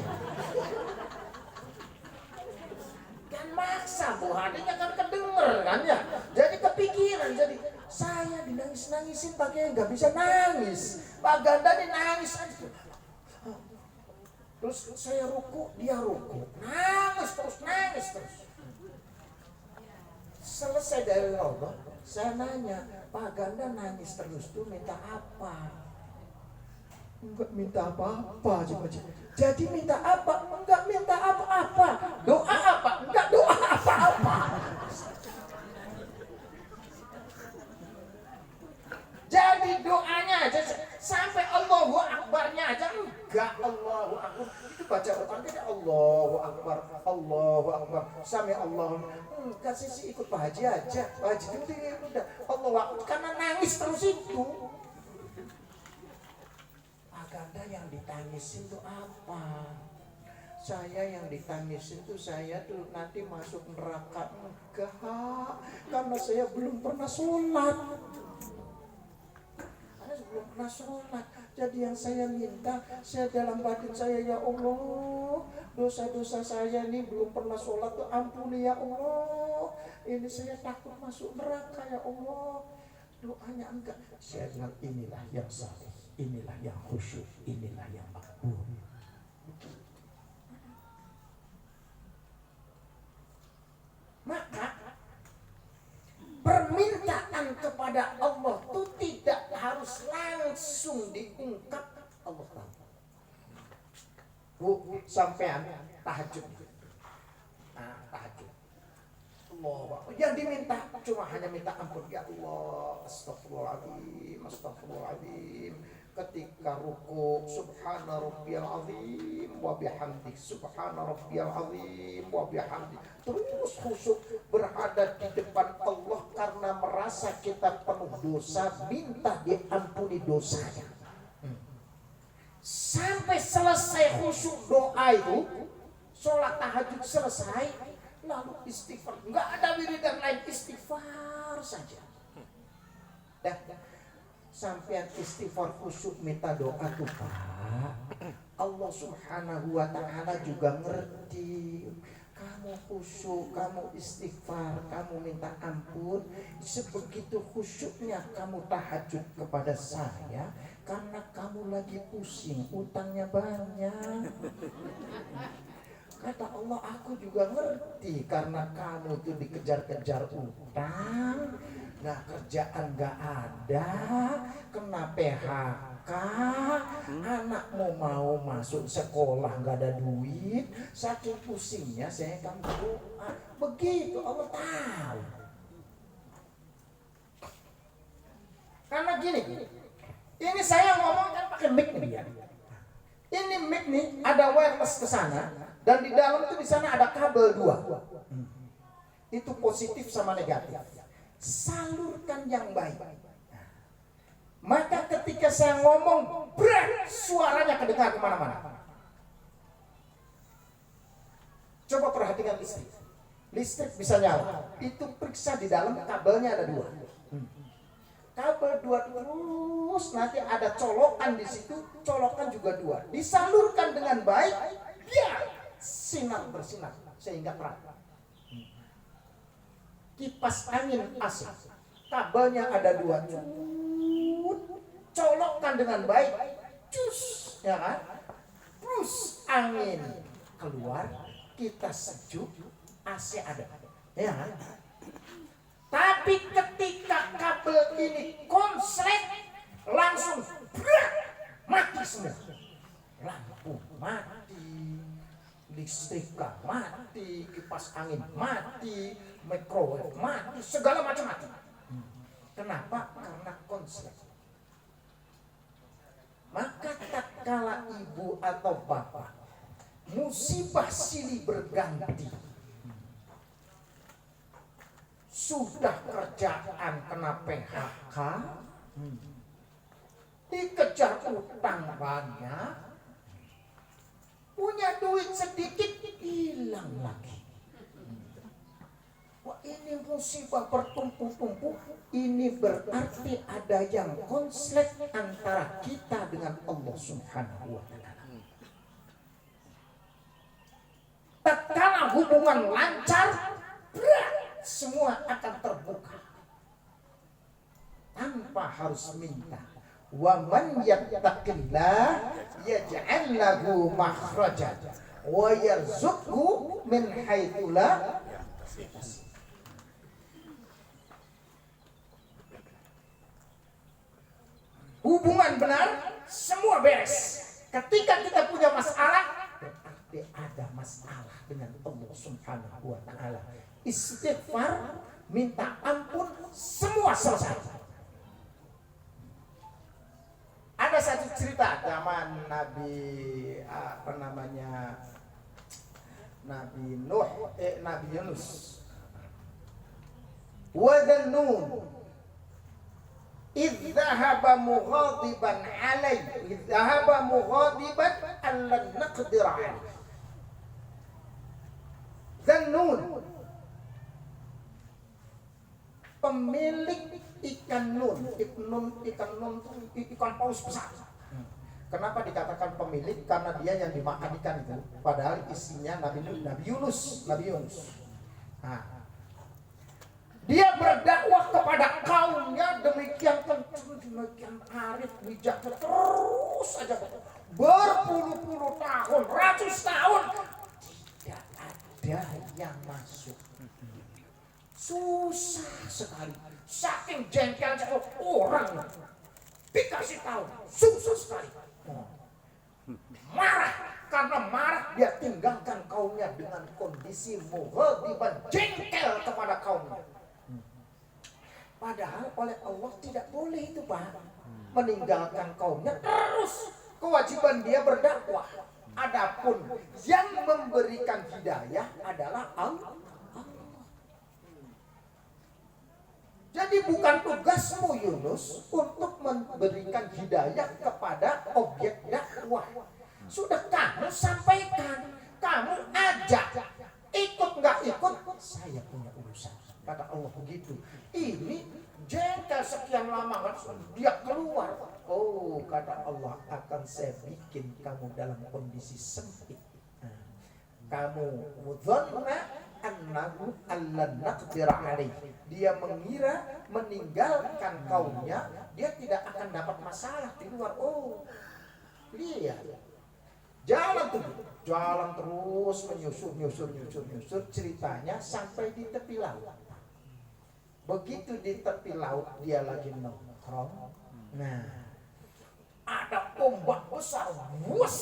S1: Kan maksa Bu, hatinya kan kedenger kan ya. Jadi kepikiran, jadi saya dinangis-nangisin pakai nggak bisa nangis. Pak Ganda ini nangis aja. Terus saya ruku, dia ruku. Nangis terus. Selesai dari Raudhah, saya nanya, Pak Ganda nangis terus tuh minta apa? Enggak minta apa-apa. Jadi minta apa? Enggak minta apa-apa. Doa apa? Enggak doa apa-apa. Jadi doanya aja sampai Allahu Akbarnya aja enggak. Allahu Akbar itu baca Quran tidak Allahu Akbar sami Allah. Enggak sih ikut Pak Haji aja. Pak Haji itu udah Allahu Akbar karena nangis terus itu. Ganda yang ditangisin itu apa? Saya yang ditangisin itu saya tuh nanti masuk neraka. Enggak, karena saya belum pernah sholat. Jadi yang saya minta, saya dalam batin saya, ya Allah, dosa-dosa saya ini belum pernah sholat tuh ampuni ya Allah. Ini saya takut masuk neraka ya Allah. Doanya enggak. Saya bilang inilah yang saleh. Inilah yang khusyuk, inilah yang makbul. Maka permintaan kepada Allah itu tidak harus langsung diungkap Allah Ta'ala. Bu, sampean tahajud. Tahajud. Allah, yang diminta cuma hanya minta ampun. Ya Allah, astagfirullahaladzim. Ketika ruku, subhana rabbiyal azim wa bihamdi, subhana rabbiyal azim wa bihamdi. Terus khusyuk berada di depan Allah karena merasa kita penuh dosa, minta diampuni dosanya. Sampai selesai khusyuk doa itu, sholat tahajud selesai, lalu istighfar. Nggak ada wiridan lain, istighfar saja. Dah, sampai istighfar khusyuk minta doa tuh Pak. Allah Subhanahu wa Ta'ala juga ngerti. Kamu khusyuk, kamu istighfar, kamu minta ampun, sebegitu khusyuknya kamu tahajud kepada saya, karena kamu lagi pusing, utangnya banyak. Kata Allah, aku juga ngerti, karena kamu itu dikejar-kejar utang, nah kerjaan gak ada, kena PHK, anakmu mau masuk sekolah gak ada duit, saking pusingnya saya kan berdoa. Begitu Allah tahu. Karena gini, ini saya ngomong kan pakai mic nih ya. Ini mic nih ada wireless ke sana, dan di dalam tuh di sana ada kabel 2. Itu positif sama negatif. Salurkan yang baik. Maka ketika saya ngomong, suaranya kedengar kemana-mana. Coba perhatikan listrik. Listrik bisa nyala. Itu periksa di dalam kabelnya ada 2. Kabel 2 terus nanti ada colokan di situ, colokan juga 2. Disalurkan dengan baik, biar sinar bersinar sehingga terang. Kipas angin AC, kabelnya ada 2, colokkan dengan baik, cus, ya kan? Terus angin keluar, kita sejuk, AC ada, ya kan? Tapi ketika kabel ini konslet, langsung mati semua, lampu mati, listrik mati, kipas angin mati, microwave mati, segala macam mati. Kenapa? Karena konslet. Maka tatkala ibu atau bapak musibah silih berganti, sudah kerjaan kena PHK, dikejar utang banyak, punya duit sedikit, hilang lagi. Wah, ini musibah bertumpuk-tumpuk. Ini berarti ada yang konslet antara kita dengan Allah Subhanahu wa Ta'ala. Tatkala hubungan lancar, semua akan terbuka tanpa harus minta. Wa man yattaqillah yaj'al lahu makhrajan wa yarzuqhu min haitsu la yahtasib. Hubungan benar, semua beres. Ketika kita punya masalah, berarti ada masalah dengan Allah Subhanahu wa Ta'ala. Istighfar, minta ampun, semua selesai. Ada satu cerita zaman Nabi Nabi Nuh, Nabi Yunus. Wa dhannun idh dhahaba mughadiban alayhi, idh dhahaba mughadiban an lan naqdir alayhi. Dhannun, pemilik ikan nun, ikan paus besar. Kenapa dikatakan pemilik? Karena dia yang dimakan ikan itu, padahal isinya Nabi Yunus. Nah, dia berdakwah kepada kaumnya demikian kencang, demikian arif, bijaknya, terus aja berpuluh-puluh tahun, ratus tahun, tidak ada yang masuk. Susah sekali, saking jengkelnya orang dikasih tahu, susah sekali. Marah, karena marah dia tinggalkan kaumnya dengan kondisi mughadiban, jengkel kepada kaumnya. Padahal oleh Allah tidak boleh itu Pak, meninggalkan kaumnya, terus kewajiban dia berdakwah. Adapun yang memberikan hidayah adalah Allah. Jadi bukan tugasmu Yunus untuk memberikan hidayah kepada objek dakwah. Sudah kamu sampaikan, kamu ajak, ikut nggak ikut, saya punya urusan. Kata Allah begitu. Ini jengkel sekian lama, dia keluar. Oh, kata Allah, akan saya bikin kamu dalam kondisi sempit. Kamu mudhanna annahu allan naqdir alaih. Dia mengira meninggalkan kaumnya, dia tidak akan dapat masalah di luar. Oh, lihat. Jalan terus menyusur ceritanya sampai di tepi laut. Begitu di tepi laut dia lagi nongkrong. Nah, ada ombak besar, wuss.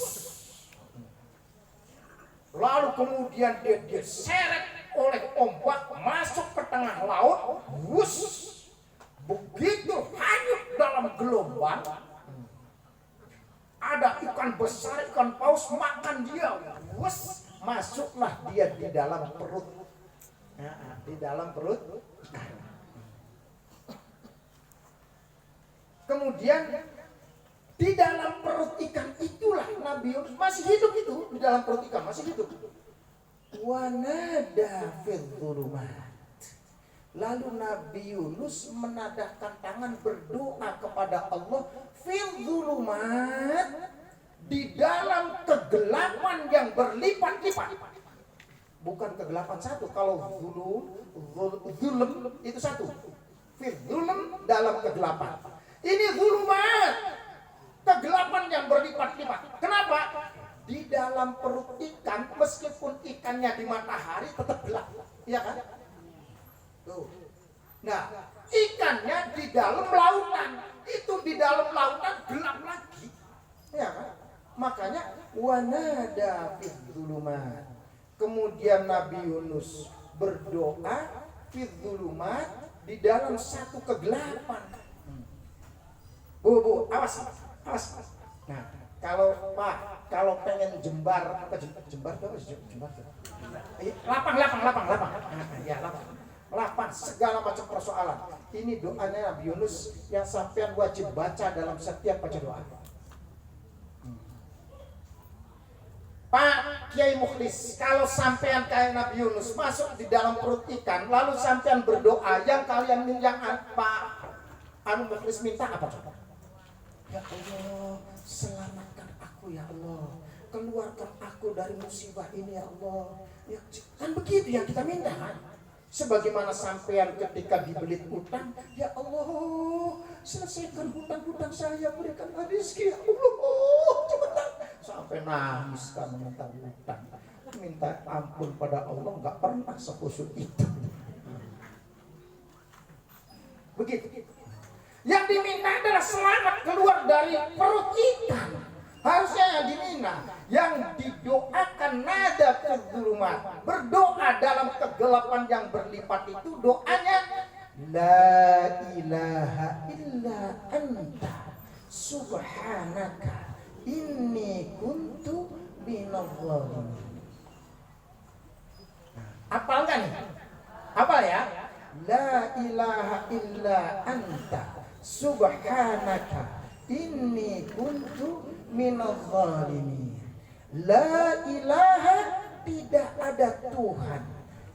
S1: Lalu kemudian dia diseret oleh ombak masuk ke tengah laut, wuss. Begitu hanyut dalam gelombang. Ada ikan besar, ikan paus makan dia, wuss. Masuklah dia di dalam perut. Nah, di dalam perut. Kemudian di dalam perut ikan itulah Nabi Yunus masih hidup, itu di dalam perut ikan masih hidup. Wanada fil dhulumat. Lalu Nabi Yunus menadahkan tangan berdoa kepada Allah fil dhulumat, di dalam kegelapan yang berlipat-lipat. Bukan kegelapan satu, kalau zulum itu satu. Fil dhulum dalam kegelapan. Ini zulumat, kegelapan yang berlipat-lipat. Kenapa? Di dalam perut ikan, meskipun ikannya di matahari tetap gelap, iya kan? Tuh. Nah, ikannya di dalam lautan, itu di dalam lautan gelap lagi, ya kan? Makanya wanada fil zulumat. Kemudian Nabi Yunus berdoa fil zulumat, di dalam satu kegelapan. Bu, awas. Nah, kalau pengen jembar apa jembar tuh? Lapang. Ya, lapang segala macam persoalan. Ini doanya Nabi Yunus yang sampean wajib baca dalam setiap baca doa. Pak Kiai Mukhlis, kalau sampean kayak Nabi Yunus masuk di dalam perut ikan, lalu sampean berdoa, yang kalian Pak Mukhlis minta apa coba? Ya Allah, selamatkan aku ya Allah, keluarkan aku dari musibah ini ya Allah. Ya, kan begitu yang kita minta kan? Sebagaimana sampean ketika dibelit utang, ya Allah, selesaikan hutang-hutang saya, berikan rezeki ya Allah, cepetan. Sampai nangis kan minta utang, minta ampun pada Allah, nggak pernah sekhusyuk itu. Begitu. Yang diminta adalah selamat keluar dari perut ikan. Harusnya yang diminta, yang didoakan nada kezulumat, berdoa dalam kegelapan yang berlipat itu doanya la ilaha illa anta subhanaka inni kuntu minadh dhalimin. Hafal kan nih? Hafal ya? La ilaha illa anta subhanaka inni kuntu minadh dhalimin. La ilaha, tidak ada Tuhan,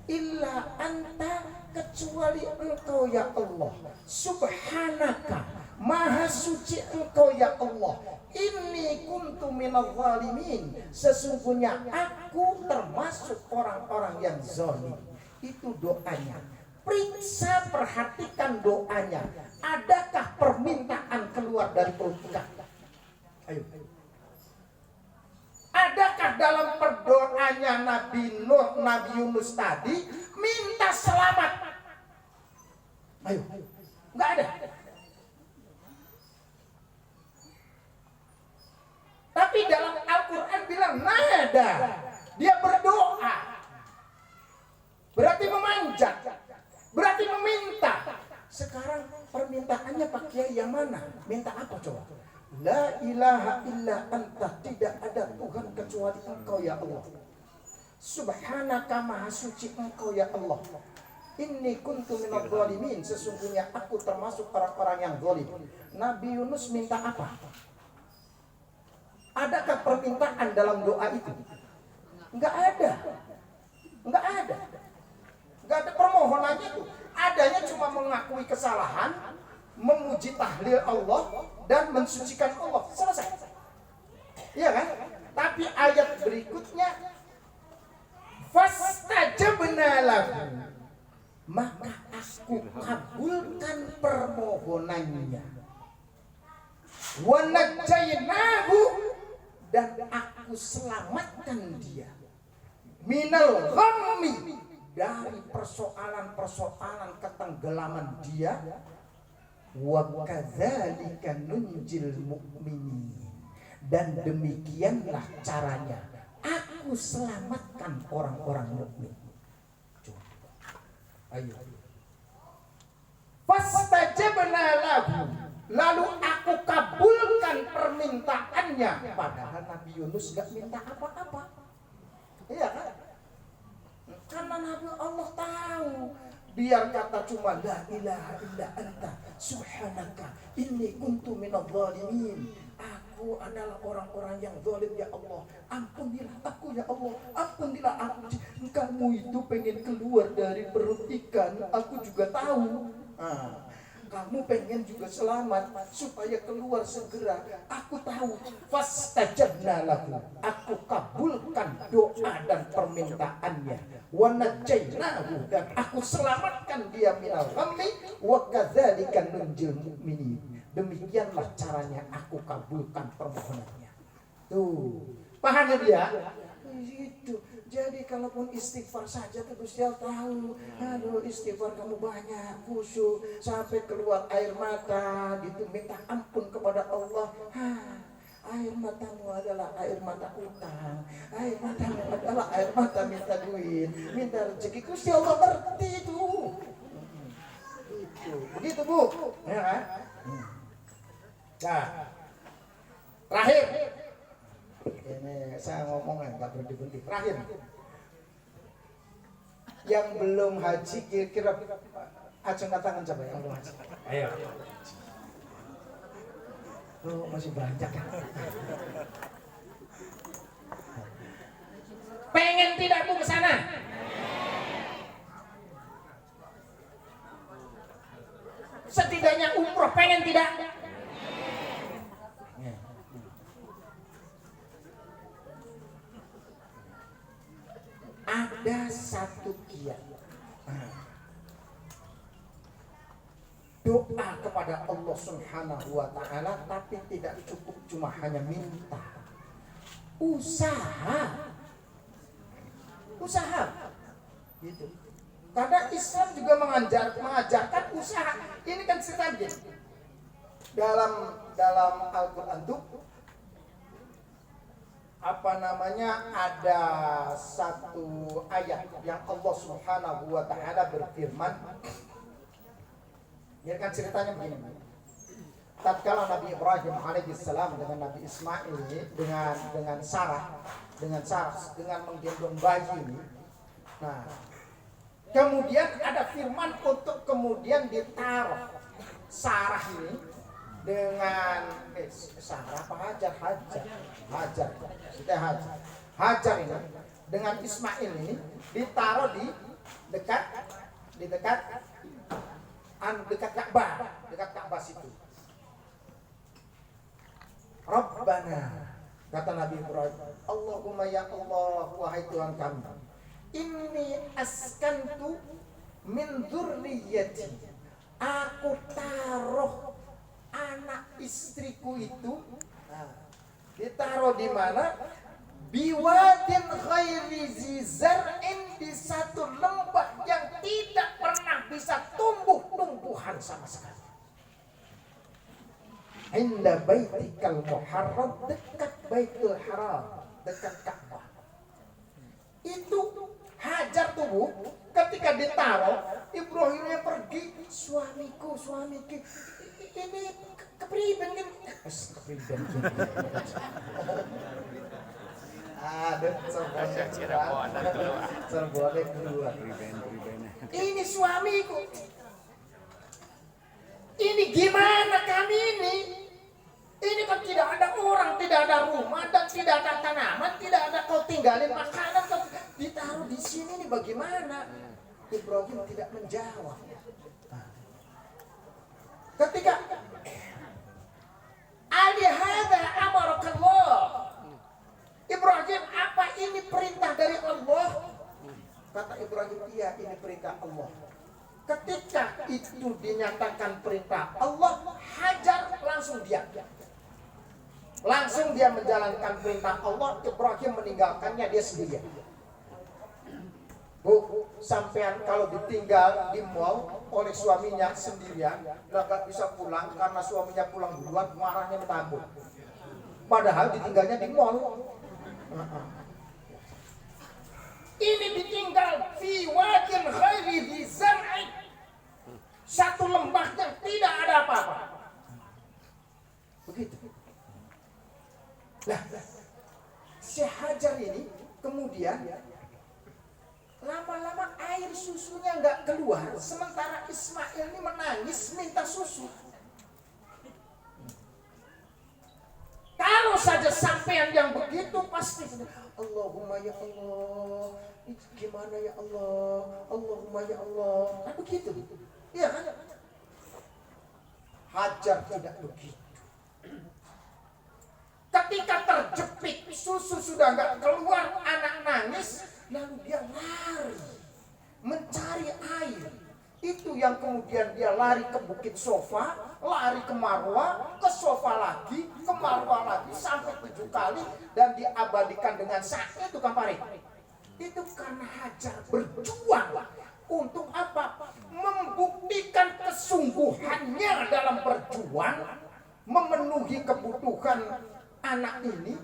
S1: illa anta, kecuali engkau ya Allah. Subhanaka, maha suci engkau ya Allah. Inni kuntu minadh dhalimin, sesungguhnya aku termasuk orang-orang yang zalim. Itu doanya. Periksa, perhatikan doanya. Adakah permintaan keluar dari perut ikan? Ayo. Adakah dalam perdoanya Nabi Nuh, Nabi Yunus tadi minta selamat? Ayo. Enggak ada. Tapi dalam Al-Quran bilang nada. Dia berdoa. Berarti memanjat. Berarti meminta. Sekarang permintaannya Pak Kiai yang mana? Minta apa coba? La ilaha illa anta, tidak ada Tuhan kecuali engkau ya Allah. Subhanaka, maha suci engkau ya Allah. Inni kuntu minadh dhalimin, sesungguhnya aku termasuk orang-orang yang zalim. Nabi Yunus minta apa? Adakah permintaan dalam doa itu? Enggak ada. Enggak ada. Enggak ada permohonannya itu. Adanya cuma mengakui kesalahan, memuji tahlil Allah dan mensucikan Allah. Selesai. Iya kan? Tapi ayat berikutnya fastajabna lahu, maka aku kabulkan permohonannya. Wa najjaynahu, dan aku selamatkan dia. Minal ghammi, dari persoalan-persoalan ketenggelaman dia. Wa kadzalika nunjil mu'minin, dan demikianlah caranya aku selamatkan orang-orang mukmin. Ayo. Fastajabna lahu, lalu aku kabulkan permintaannya. Padahal Nabi Yunus gak minta apa-apa. Iya kan? Karena Nabi Allah tahu, biar kata cuma la ilaha illa anta subhanaka inni kuntu minadh dhalimin. Aku adalah orang-orang yang zalim ya Allah. Ampunilah aku ya Allah. Ampunilah aku. Kamu itu pengen keluar dari perut ikan, aku juga tahu. Kamu pengen juga selamat supaya keluar segera. Aku tahu. Fastajabna lahu, aku kabulkan doa dan permintaannya. Wa najjaynahu, dan aku selamatkan dia minal ghammi. Wa kadzalika nunjil mu'minin, demikianlah caranya aku kabulkan permohonannya. Tuh, paham ya dia? Itu. Jadi kalaupun istighfar saja terus dia tahu, aduh istighfar kamu banyak, khusyuk sampai keluar air mata gitu, minta ampun kepada Allah. Air matamu adalah air mata utang, air matamu adalah air mata minta duit, minta rezeki. Gusti Allah ngerti itu. Itu. Begitu Bu, ya kan? Nah, terakhir. Ini saya ngomong nggak berhenti-berhenti. Terakhir, yang belum haji kira-kira acungkan tangan coba yang belum haji. Ayo. Oh, masih banyak. Pengen tidak Bu ke sana? Setidaknya umroh pengen tidak? Ada satu kiat doa kepada Allah Subhanahu wa ta'ala, tapi tidak cukup cuma hanya minta, usaha gitu. Karena Islam juga mengajarkan usaha. Ini kan cerita dalam Al-Quran itu ada satu ayat yang Allah Subhanahu wa ta'ala berfirman. Ini kan ceritanya begini. Tatkala Nabi Ibrahim alaihissalam dengan Nabi Ismail dengan Sarah dengan menggendong bayi ini. Nah, kemudian ada firman untuk kemudian ditaruh Sarah ini dengan Sarah apa Hajar ini dengan Ismail ini ditaruh di dekat Ka'bah situ. Rabbana, kata Nabi Ibrahim, Allahumma ya Allah, wahai Tuhan kami, inni askantu min dzurriyyati, aku taruh anak istriku itu, ditaruh di mana? Biwadin ghairi zizar'in, di satu lembah yang tidak pernah bisa tumbuh-tumbuhan sama sekali. Inda baitikal muharram, dekat Baitul Haram, dekat Ka'bah. Itu Hajar tubuh ketika ditaruh, Ibrahimnya pergi, suamiku, ini kepriben kan? Kepriben. Aduh, serbuannya keluar. Ini ini suamiku. Ini gimana kami ini? Ini kan tidak ada orang, tidak ada rumah, dan tidak ada tanaman, tidak ada kau tinggalin makanan, kau ditaruh di sini nih bagaimana? Ibrahim tidak menjawab. Ketika alihada amarakallah, Ibrahim, apa ini perintah dari Allah? Kata Ibrahim, iya ini perintah Allah. Ketika itu dinyatakan perintah Allah, Hajar langsung diam. Langsung dia menjalankan perintah Allah. Ibrahim meninggalkannya dia sendirian. Bu, sampean kalau ditinggal di mall oleh suaminya sendirian, nggak bisa pulang karena suaminya pulang duluan, marahnya bertambah. Padahal ditinggalnya di mall. Ini ditinggal fi wadin ghairi dhi zar'in, satu lembah yang tidak ada apa-apa. Begitu. Nah, si Hajar ini kemudian lama-lama air susunya nggak keluar, sementara Ismail ini menangis minta susu. Kalau saja sampean yang begitu pasti Allahumma ya Allah, gimana ya Allah, Allahumma ya Allah, kan begitu. Iya kan? Hajar tidak begitu. Ketika terjepit, susu sudah nggak keluar, anak nangis, lalu dia lari mencari air. Itu yang kemudian dia lari ke Bukit Sofa, lari ke Marwah, ke Sofa lagi, ke Marwah lagi, sampai 7 kali, dan diabadikan dengan sa'i itu kan Farid. Itu karena Hajar berjuang untuk apa? Membuktikan kesungguhannya dalam berjuang, memenuhi kebutuhan anak ini,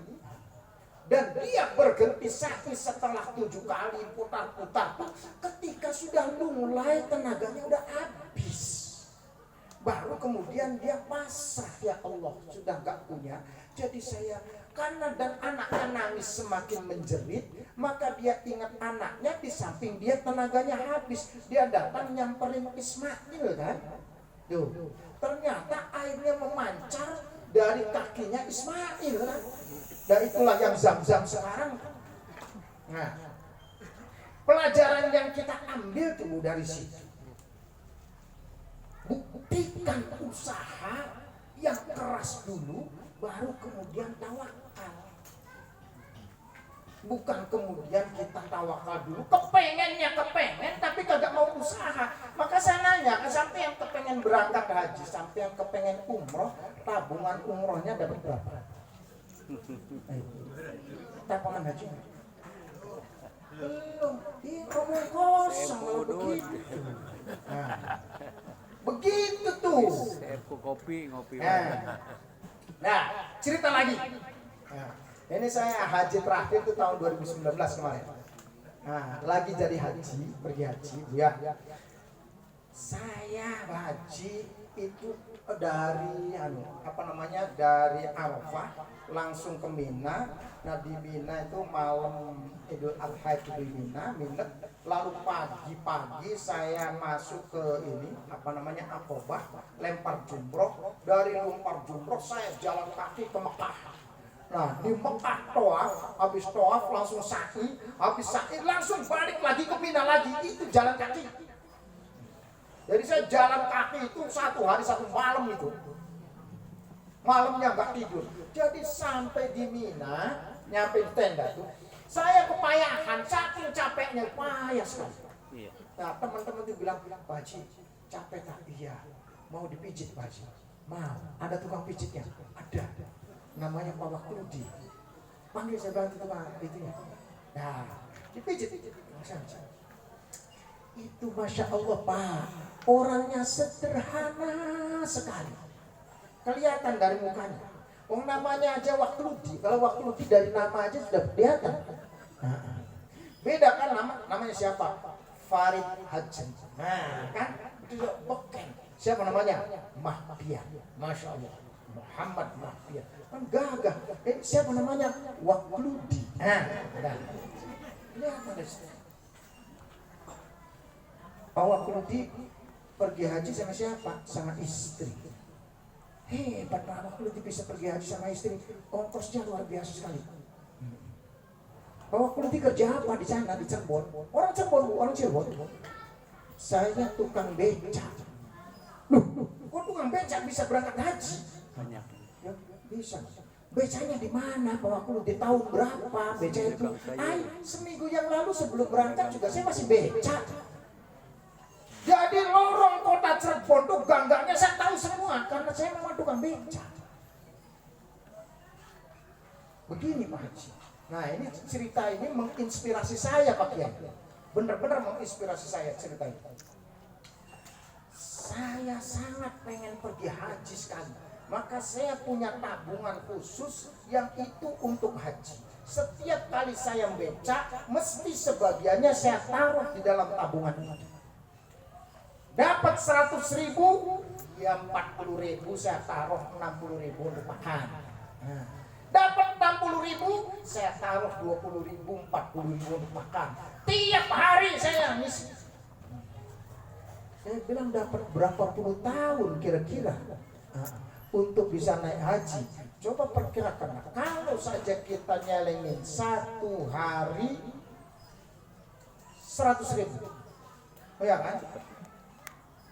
S1: dan dia berhenti sa'i setelah 7 kali putar-putar. Ketika sudah mulai tenaganya udah habis, baru kemudian dia pasrah, ya Allah sudah gak punya, jadi saya, karena dan anaknya nangis semakin menjerit, maka dia ingat anaknya, di samping dia tenaganya habis, dia datang nyamperin Ismail kan. Tuh, ternyata airnya memancar dari kakinya Ismail kan? Dan itulah yang Zam-Zam sekarang. Nah, pelajaran yang kita ambil tuh dari situ, buktikan usaha yang keras dulu, baru kemudian tawakal. Bukan kemudian kita tawakal dulu, kepengen tapi kagak mau usaha. Maka saya nanya, sampai yang kepengen berangkat haji, sampai yang kepengen umroh, tabungan umrohnya dapat berapa? Tabungan haji belum, ngomong kosong kalau begitu. Nah, begitu tuh.
S2: Ngopi.
S1: Nah, cerita lagi. Nah, ini saya haji terakhir tuh tahun 2019 kemarin. Nah, lagi jadi haji, pergi haji, ya. Saya haji itu dari dari Arafah langsung ke Mina. Nah, di Mina itu malam Idul Adha itu di Mina, lalu pagi-pagi saya masuk ke ini Aqobah, lempar jumroh. Dari lempar jumroh saya jalan kaki ke Mekah. Nah, di Mekah habis toaf langsung sa'i, habis sa'i langsung balik lagi ke Mina lagi, itu jalan kaki. Jadi saya jalan kaki itu 1 hari 1 malam itu. Malamnya nggak tidur. Jadi sampai di Mina, nyampe di tenda tuh, saya kepayahan, saking capeknya, payah sekali. Nah, teman-teman tuh bilang, Pak Haji, capek tak? Iya. Mau dipijit Pak Haji? Mau. Ada tukang pijitnya? Ada. Namanya Pak Wakludi. Panggil saya bantu Pak itunya. Nah, dipijit. Itu Masya Allah Pak, orangnya sederhana sekali, kelihatan dari mukanya. Namanya aja Wakludi, kalau Wakludi dari nama aja sudah kelihatan. Beda kan namanya siapa? Farid Haji. Nah kan, itu beken. Siapa namanya? Mahpia. Masya Allah, Muhammad Mahpia. Kan gagah. Siapa namanya? Wakludi. Nah, udah. Kelihatan dari situ. Pak Wakludi pergi haji sama siapa? Sama istri. Hebat Pak Wakludi bisa pergi haji sama istri. Ongkosnya luar biasa sekali. Pak Wakludi kerja apa di sana di Cirebon? Orang Cirebon, orang Cirebon. Saya tukang beca. Loh, kok tukang beca bisa berangkat haji?
S2: Banyak.
S1: Ya, bisa. Becanya di mana Pak Wakludi? Tahun berapa beca itu? Seminggu yang lalu sebelum berangkat juga saya masih beca. Jadi lorong kota Cirebon tuh gang-gangnya saya tahu semua karena saya memang tukang beca. Begini Pak Haji. Nah ini cerita ini menginspirasi saya Pak Kiai. Benar-benar menginspirasi saya cerita ini. Saya sangat pengen pergi haji sekali. Maka saya punya tabungan khusus yang itu untuk haji. Setiap kali saya beca, mesti sebagiannya saya taruh di dalam tabungan itu. Dapat 100.000, ya 40.000 saya taruh 60.000 untuk makan. Nah, dapat 60.000, saya taruh 20.000, 40.000 untuk makan. Tiap hari saya ngisi. Saya bilang dapat berapa puluh tahun kira-kira untuk bisa naik haji. Coba perkirakan, kalau saja kita nyelengin satu hari 100.000, ya kan?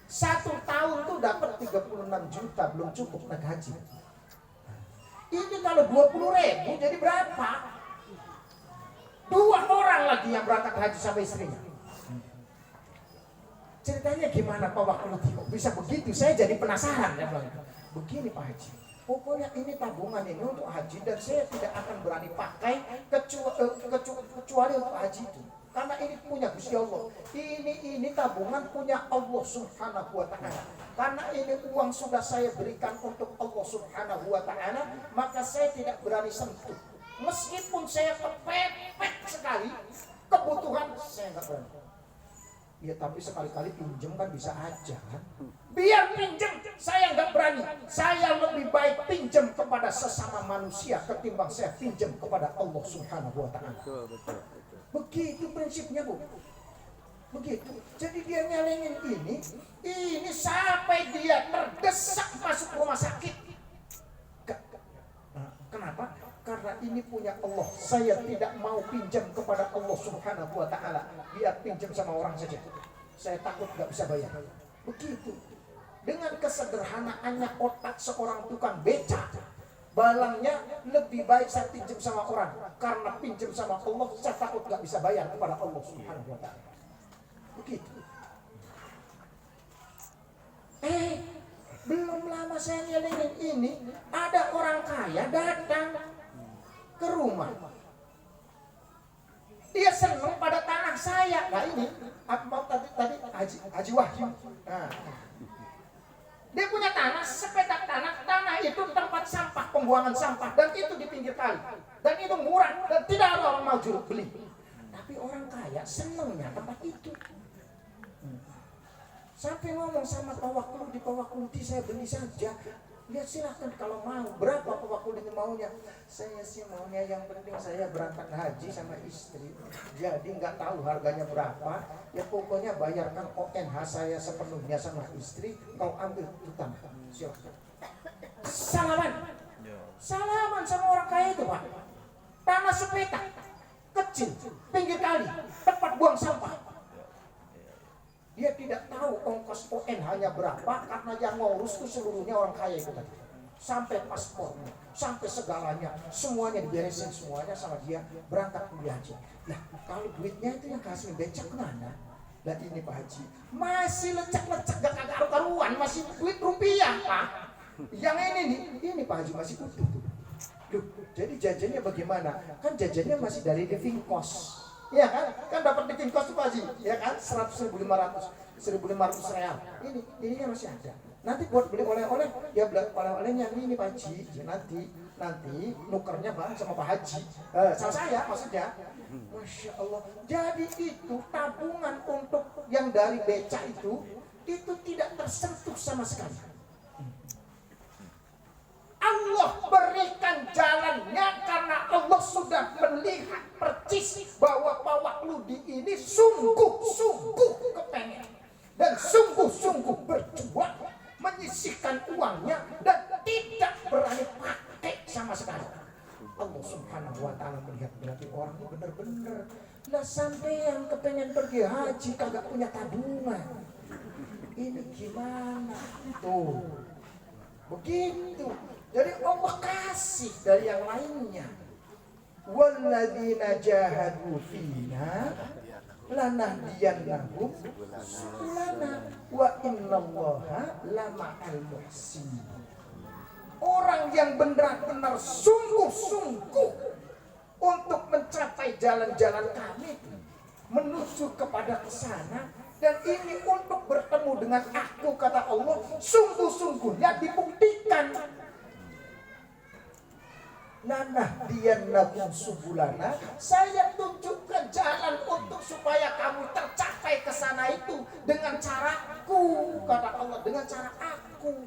S1: Satu tahun tuh dapat 36 juta, belum cukup naik haji. Ini kalau 20.000 jadi berapa? 2 orang lagi yang berangkat haji sama istrinya. Ceritanya gimana Pak Wakludi kok bisa begitu? Saya jadi penasaran ya Bang. Begini Pak Haji, pokoknya ini tabungan ini untuk haji dan saya tidak akan berani pakai kecuali untuk haji itu. Karena ini punya Gusti Allah. Ini tabungan punya Allah Subhanahu wa taala. Karena ini uang sudah saya berikan untuk Allah Subhanahu wa taala, maka saya tidak berani sentuh. Meskipun saya kepepet sekali, kebutuhan saya nggak berani. Ya tapi sekali-kali pinjem kan bisa aja kan. Biar pinjem, saya nggak berani. Saya lebih baik pinjem kepada sesama manusia ketimbang saya pinjem kepada Allah Subhanahu wa taala.
S2: Betul.
S1: Begitu prinsipnya Bu. Begitu. Jadi dia nyalengin ini sampai dia terdesak masuk rumah sakit. Kenapa? Karena ini punya Allah. Saya tidak mau pinjam kepada Allah Subhanahu wa taala. Biar pinjam sama orang saja. Saya takut nggak bisa bayar. Begitu. Dengan kesederhanaannya otak seorang tukang beca, balangnya lebih baik saya pinjam sama orang. Karena pinjam sama Allah, saya takut nggak bisa bayar kepada Allah Subhanahu wa taala. Begitu. Belum lama saya nyelengin ini, ada orang kaya datang ke rumah. Dia senang pada tanah saya. Nah ini, apa mau tadi Haji Wahyu. Nah, dia punya tanah, sepetak tanah itu tempat sampah, pembuangan sampah, dan itu di pinggir kali. Dan itu murah dan tidak ada orang mau juru beli. Tapi orang kaya senangnya tempat itu. Sampai ngomong sama Pak Wakludi, saya beli saja. Ya silahkan kalau mau. Berapa Pak Wakludi maunya? Saya sih maunya yang penting saya berangkat haji sama istri. Jadi nggak tahu harganya berapa. Ya pokoknya bayarkan ONH saya sepenuhnya sama istri. Kau ambil utang. Silahkan. Salaman sama orang kaya itu Pak. Tanah sepetak kecil, pinggir kali, tempat buang sampah. Dia tidak tahu ongkos ONH-nya berapa karena yang ngurus itu seluruhnya orang kaya itu tadi. Sampai paspornya, sampai segalanya, semuanya diberesin semuanya sama dia berangkat kuliah haji. Nah, kalau duitnya itu yang kasih becak kemana? Nah ini Pak Haji, masih lecek-lecek gak karu-karuan, masih duit rupiah Pak. Yang ini Pak Haji masih utuh tuh. Loh, jadi jajannya bagaimana? Kan jajannya masih dari living cost. Ya kan dapat bikin kos Pak Haji, ya kan 100.500 real. Ininya masih ada. Nanti buat beli oleh-oleh, ya beli oleh-olehnya ini Pak Haji. Nanti nukernya bareng sama Pak Haji. Sama saya maksudnya. Masya Allah. Jadi itu tabungan untuk yang dari beca itu tidak tersentuh sama sekali. Allah berikan jalannya karena Allah sudah melihat percis bahwa Pak Wakludi ini sungguh kepengen. sungguh-sungguh berjuang menyisihkan uangnya dan tidak berani pakai sama sekali. Allah Subhanahu wa taala melihat berarti orang ini benar-benar lah sampean kepengen pergi haji kagak punya tabungan. Ini gimana? Tuh. Begitu. Jadi Allah kasih dari yang lainnya. Walladzina jahadu fina lanahdiyannahum subulana wa innallaha lama'al muhsinin. Orang yang benar-benar sungguh-sungguh untuk mencapai jalan-jalan kami menuju kepada kesana, dan ini untuk bertemu dengan aku, kata Allah, sungguh-sungguhnya dibuktikan. Lanahdiyannahum subulana, saya tunjukkan jalan untuk supaya kamu tercapai ke sana itu dengan caraku, kata Allah, dengan cara aku.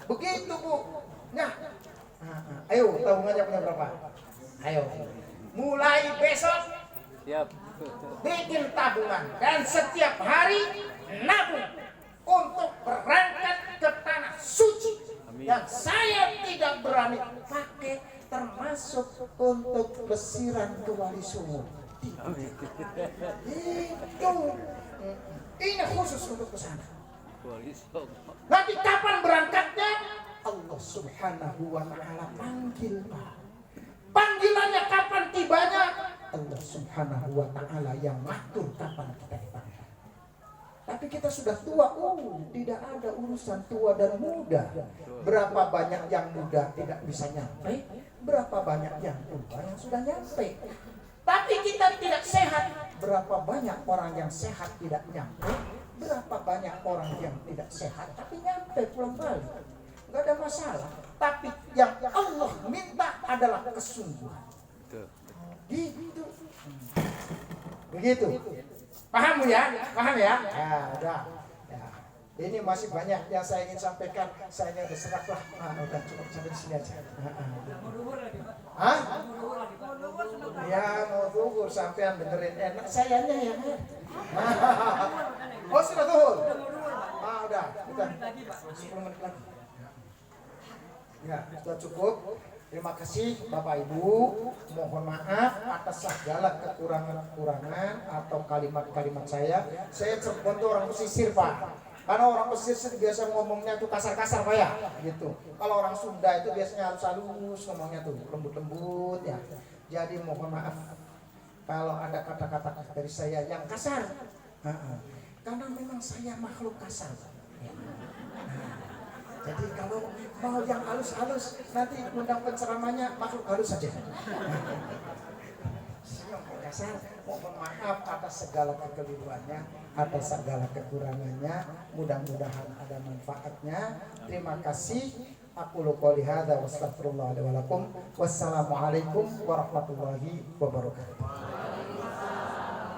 S1: Begitu, Bu. Nah, ayo tabungannya punya berapa? Ayo, mulai besok
S2: Siap.
S1: bikin tabungan dan setiap hari nabung untuk berangkat ke tanah suci. Dan saya tidak berani pakai termasuk untuk pelesiran ke Wali Songo. Itu ini khusus untuk ke sana. Nanti kapan berangkatnya? Allah Subhanahu wa taala panggil, Pak. Panggilannya kapan tibanya? Allah Subhanahu wa taala yang ngatur kapan kita dipanggil. Tapi kita sudah tua, tidak ada urusan tua dan muda. Berapa banyak yang muda tidak bisa nyampe, berapa banyak yang tua yang sudah nyampe. Tapi kita tidak sehat, berapa banyak orang yang sehat tidak nyampe, berapa banyak orang yang tidak sehat tapi nyampe pulang balik. Gak ada masalah, tapi yang Allah minta adalah kesungguhan. Gitu. Begitu. Paham ya? Paham ya? Ya, udah. Ya. Ini masih banyak yang saya ingin sampaikan. Saya udah serak lah. Udah cukup sampai di sini aja. Hah? Ya, mau duhur sampean dengerin enak sayanya ya. Oh, sudah duhur. Udah. 10 menit lagi. Ya, sudah cukup. Terima kasih Bapak Ibu. Mohon maaf atas segala kekurangan-kekurangan atau kalimat-kalimat saya. Saya Cirebon tuh orang pesisir, Pak. Karena orang pesisir biasa ngomongnya tuh kasar-kasar, Pak ya, gitu. Kalau orang Sunda itu biasanya halus-halus ngomongnya tuh, lembut-lembut ya. Jadi mohon maaf kalau ada kata-kata dari saya yang kasar. Karena memang saya makhluk kasar. Jadi kalau mau yang halus-halus, nanti undang penceramahnya makhluk halus saja. Kasar, mohon maaf atas segala kekeliruannya, atas segala kekurangannya. Mudah-mudahan ada manfaatnya. Terima kasih. Aku qouli hadza wa astaghfirullah li wa lakum. Wassalamualaikum warahmatullahi wabarakatuh.